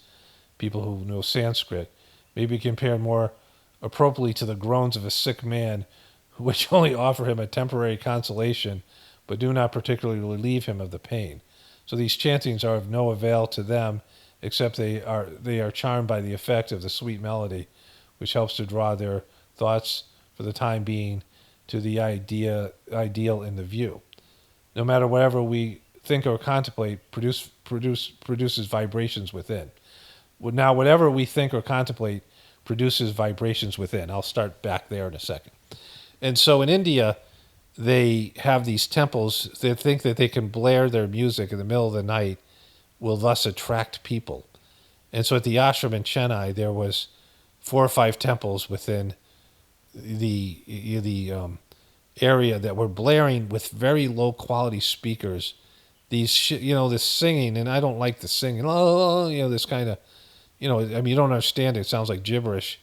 people who know Sanskrit, may be compared more appropriately to the groans of a sick man, which only offer him a temporary consolation, but do not particularly relieve him of the pain. So these chantings are of no avail to them, except they are charmed by the effect of the sweet melody, which helps to draw their thoughts for the time being to the ideal in the view. No matter whatever we think or contemplate, produces vibrations within. Now, whatever we think or contemplate produces vibrations within. I'll start back there in a second. And so in India, they have these temples. They think that they can blare their music in the middle of the night will thus attract people. And so at the ashram in Chennai, there was 4 or 5 temples within the area that were blaring with very low quality speakers. This singing, and I don't like the singing. This kind of, you don't understand it. It sounds like gibberish.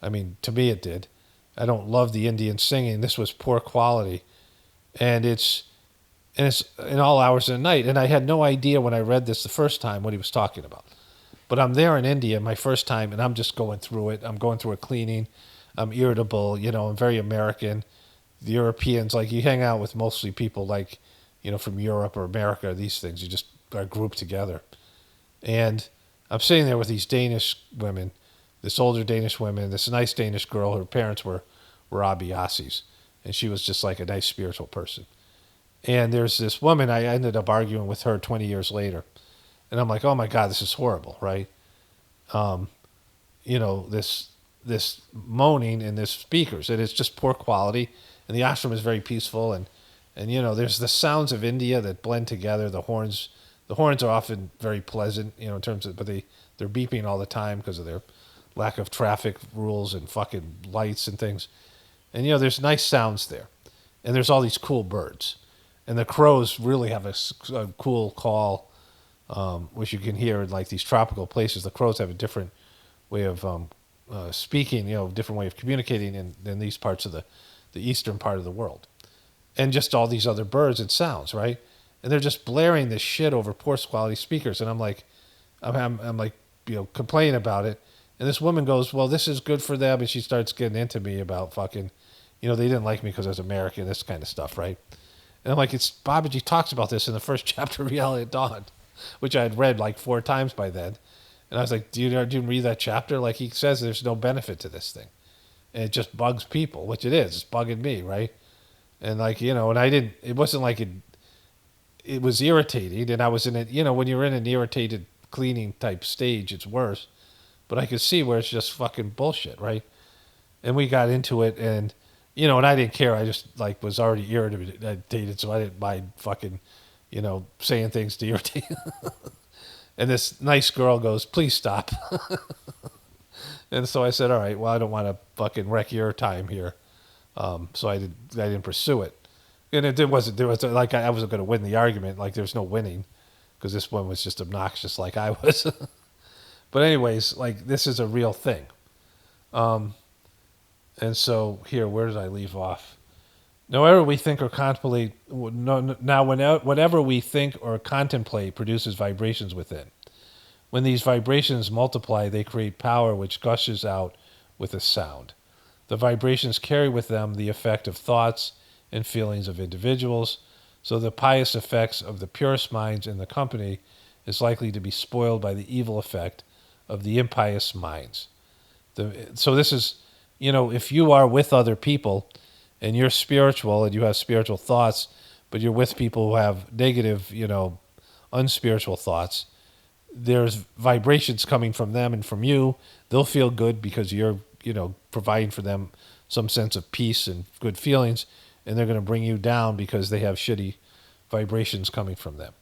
I mean, to me it did. I don't love the Indian singing. This was poor quality. And it's in all hours of the night. And I had no idea when I read this the first time what he was talking about. But I'm there in India my first time, and I'm just going through it. I'm going through a cleaning. I'm irritable. I'm very American. The Europeans, like, you hang out with mostly people like, from Europe or America, these things. You just are grouped together. And I'm sitting there with these Danish women this older Danish woman, this nice Danish girl. Her parents were Abhyasis, and she was just like a nice spiritual person. And there's this woman. I ended up arguing with her 20 years later, and I'm like, oh my god, this is horrible, right? Um, this moaning and this speakers, and it's just poor quality. And the ashram is very peaceful, and there's the sounds of India that blend together. The horns are often very pleasant, in terms of, but they're beeping all the time because of their lack of traffic rules and fucking lights and things. And there's nice sounds there, and there's all these cool birds, and the crows really have a cool call, which you can hear in like these tropical places. The crows have a different way of speaking, different way of communicating in these parts of the eastern part of the world, and just all these other birds and sounds, right? And they're just blaring this shit over poor quality speakers, and I'm like, I'm like, complaining about it, and this woman goes, "Well, this is good for them," and she starts getting into me about fucking, they didn't like me because I was American, this kind of stuff, right? And I'm like, it's Babaji talks about this in the first chapter of Reality at Dawn, which I had read like 4 times by then. And I was like, do you read that chapter? Like, he says there's no benefit to this thing. And it just bugs people, which it is. It's bugging me, right? And like, and I didn't, it wasn't like it was irritating. And I was in it, when you're in an irritated cleaning type stage, it's worse. But I could see where it's just fucking bullshit, right? And we got into it, and, and I didn't care. I just like was already irritated, so I didn't mind fucking, saying things to irritate. And this nice girl goes, "Please stop." And so I said, "All right, well, I don't want to fucking wreck your time here." So I didn't pursue it. And there was like, I wasn't going to win the argument. Like, there's no winning, because this one was just obnoxious like I was. But anyways, like, this is a real thing. And so here, where did I leave off? Whenever we think or contemplate, whatever we think or contemplate produces vibrations within. When these vibrations multiply, they create power which gushes out with a sound. The vibrations carry with them the effect of thoughts and feelings of individuals, so the pious effects of the purest minds in the company is likely to be spoiled by the evil effect of the impious minds. So this is, if you are with other people and you're spiritual and you have spiritual thoughts, but you're with people who have negative, unspiritual thoughts, there's vibrations coming from them and from you. They'll feel good because you're, providing for them some sense of peace and good feelings, and they're going to bring you down because they have shitty vibrations coming from them.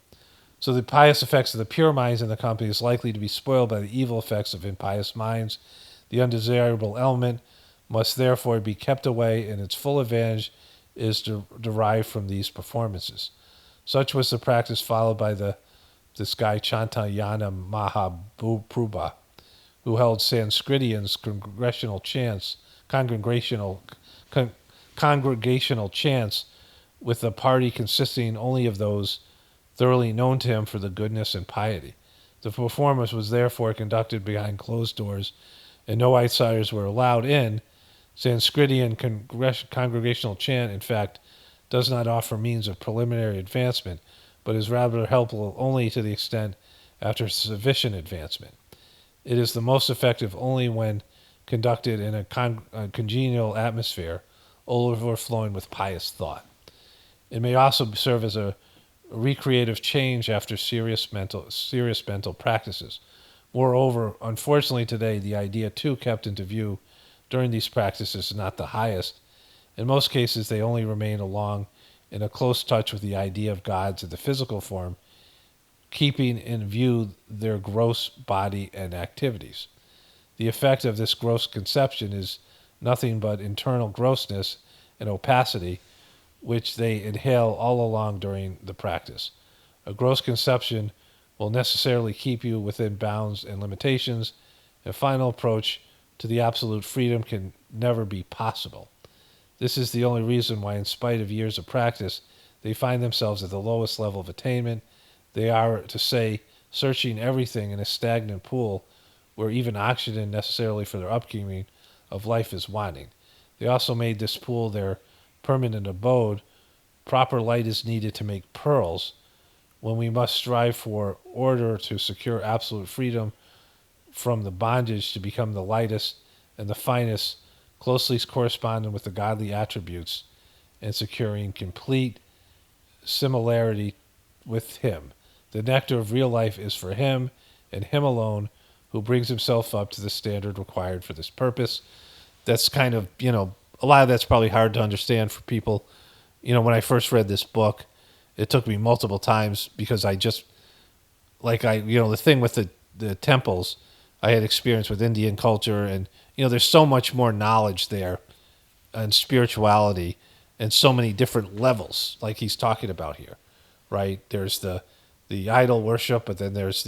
So the pious effects of the pure minds in the company is likely to be spoiled by the evil effects of impious minds. The undesirable element must therefore be kept away, and its full advantage is derived from these performances. Such was the practice followed by this guy Chantayana Mahaprabhu, who held Sanskritians congregational chants with a party consisting only of those thoroughly known to him for the goodness and piety. The performance was therefore conducted behind closed doors, and no outsiders were allowed in. Sanskritian congregational chant, in fact, does not offer means of preliminary advancement, but is rather helpful only to the extent after sufficient advancement. It is the most effective only when conducted in a congenial atmosphere, overflowing with pious thought. It may also serve as a recreative change after serious mental practices. Moreover, unfortunately today, the idea too kept into view during these practices is not the highest. In most cases, they only remain along in a close touch with the idea of gods in the physical form, keeping in view their gross body and activities. The effect of this gross conception is nothing but internal grossness and opacity, which they inhale all along during the practice. A gross conception will necessarily keep you within bounds and limitations. A final approach to the absolute freedom can never be possible. This is the only reason why, in spite of years of practice, they find themselves at the lowest level of attainment. They are, to say, searching everything in a stagnant pool where even oxygen necessarily for their upkeeping of life is wanting. They also made this pool their permanent abode. Proper light is needed to make pearls. When we must strive for order to secure absolute freedom from the bondage to become the lightest and the finest, closely corresponding with the godly attributes and securing complete similarity with him. The nectar of real life is for him and him alone, who brings himself up to the standard required for this purpose. That's kind of, a lot of that's probably hard to understand for people. When I first read this book, it took me multiple times because I just, the thing with the temples, I had experience with Indian culture, and, there's so much more knowledge there and spirituality and so many different levels, like he's talking about here, right? There's the idol worship, but then there's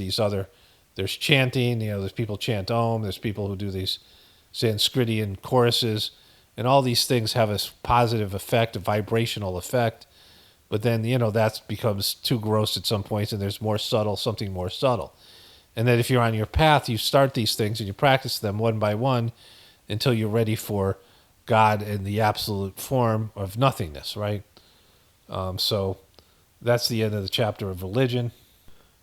there's chanting, there's people chant Om, there's people who do these Sanskritian choruses, and all these things have a positive effect, a vibrational effect, but then, that becomes too gross at some points, and there's something more subtle. And that if you're on your path, you start these things and you practice them one by one until you're ready for God in the absolute form of nothingness, right? So that's the end of the chapter of religion.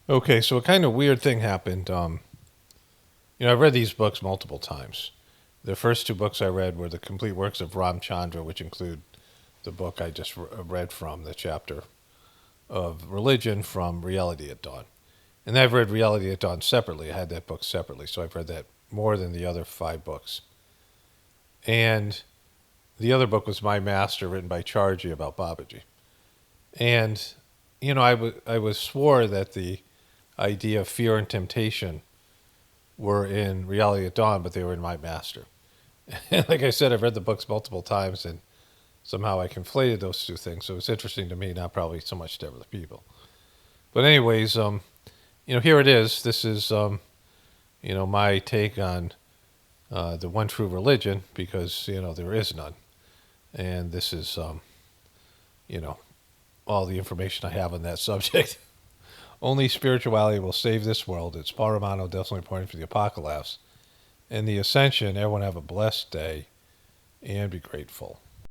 Okay, so a kind of weird thing happened. I've read these books multiple times. The first two books I read were the complete works of Ramchandra, which include the book I just read from, the chapter of religion from Reality at Dawn. And I've read Reality at Dawn separately. I had that book separately, so I've read that more than the other 5 books. And the other book was My Master, written by Charji about Babaji. And, I was swore that the idea of fear and temptation were in Reality at Dawn, but they were in My Master. And like I said, I've read the books multiple times, and somehow I conflated those two things. So it's interesting to me, not probably so much to other people. But anyways, here it is. This is, my take on the one true religion, because, there is none. And this is, all the information I have on that subject. Only spirituality will save this world. It's Paramano, definitely pointing for the apocalypse. And the ascension, everyone have a blessed day and be grateful.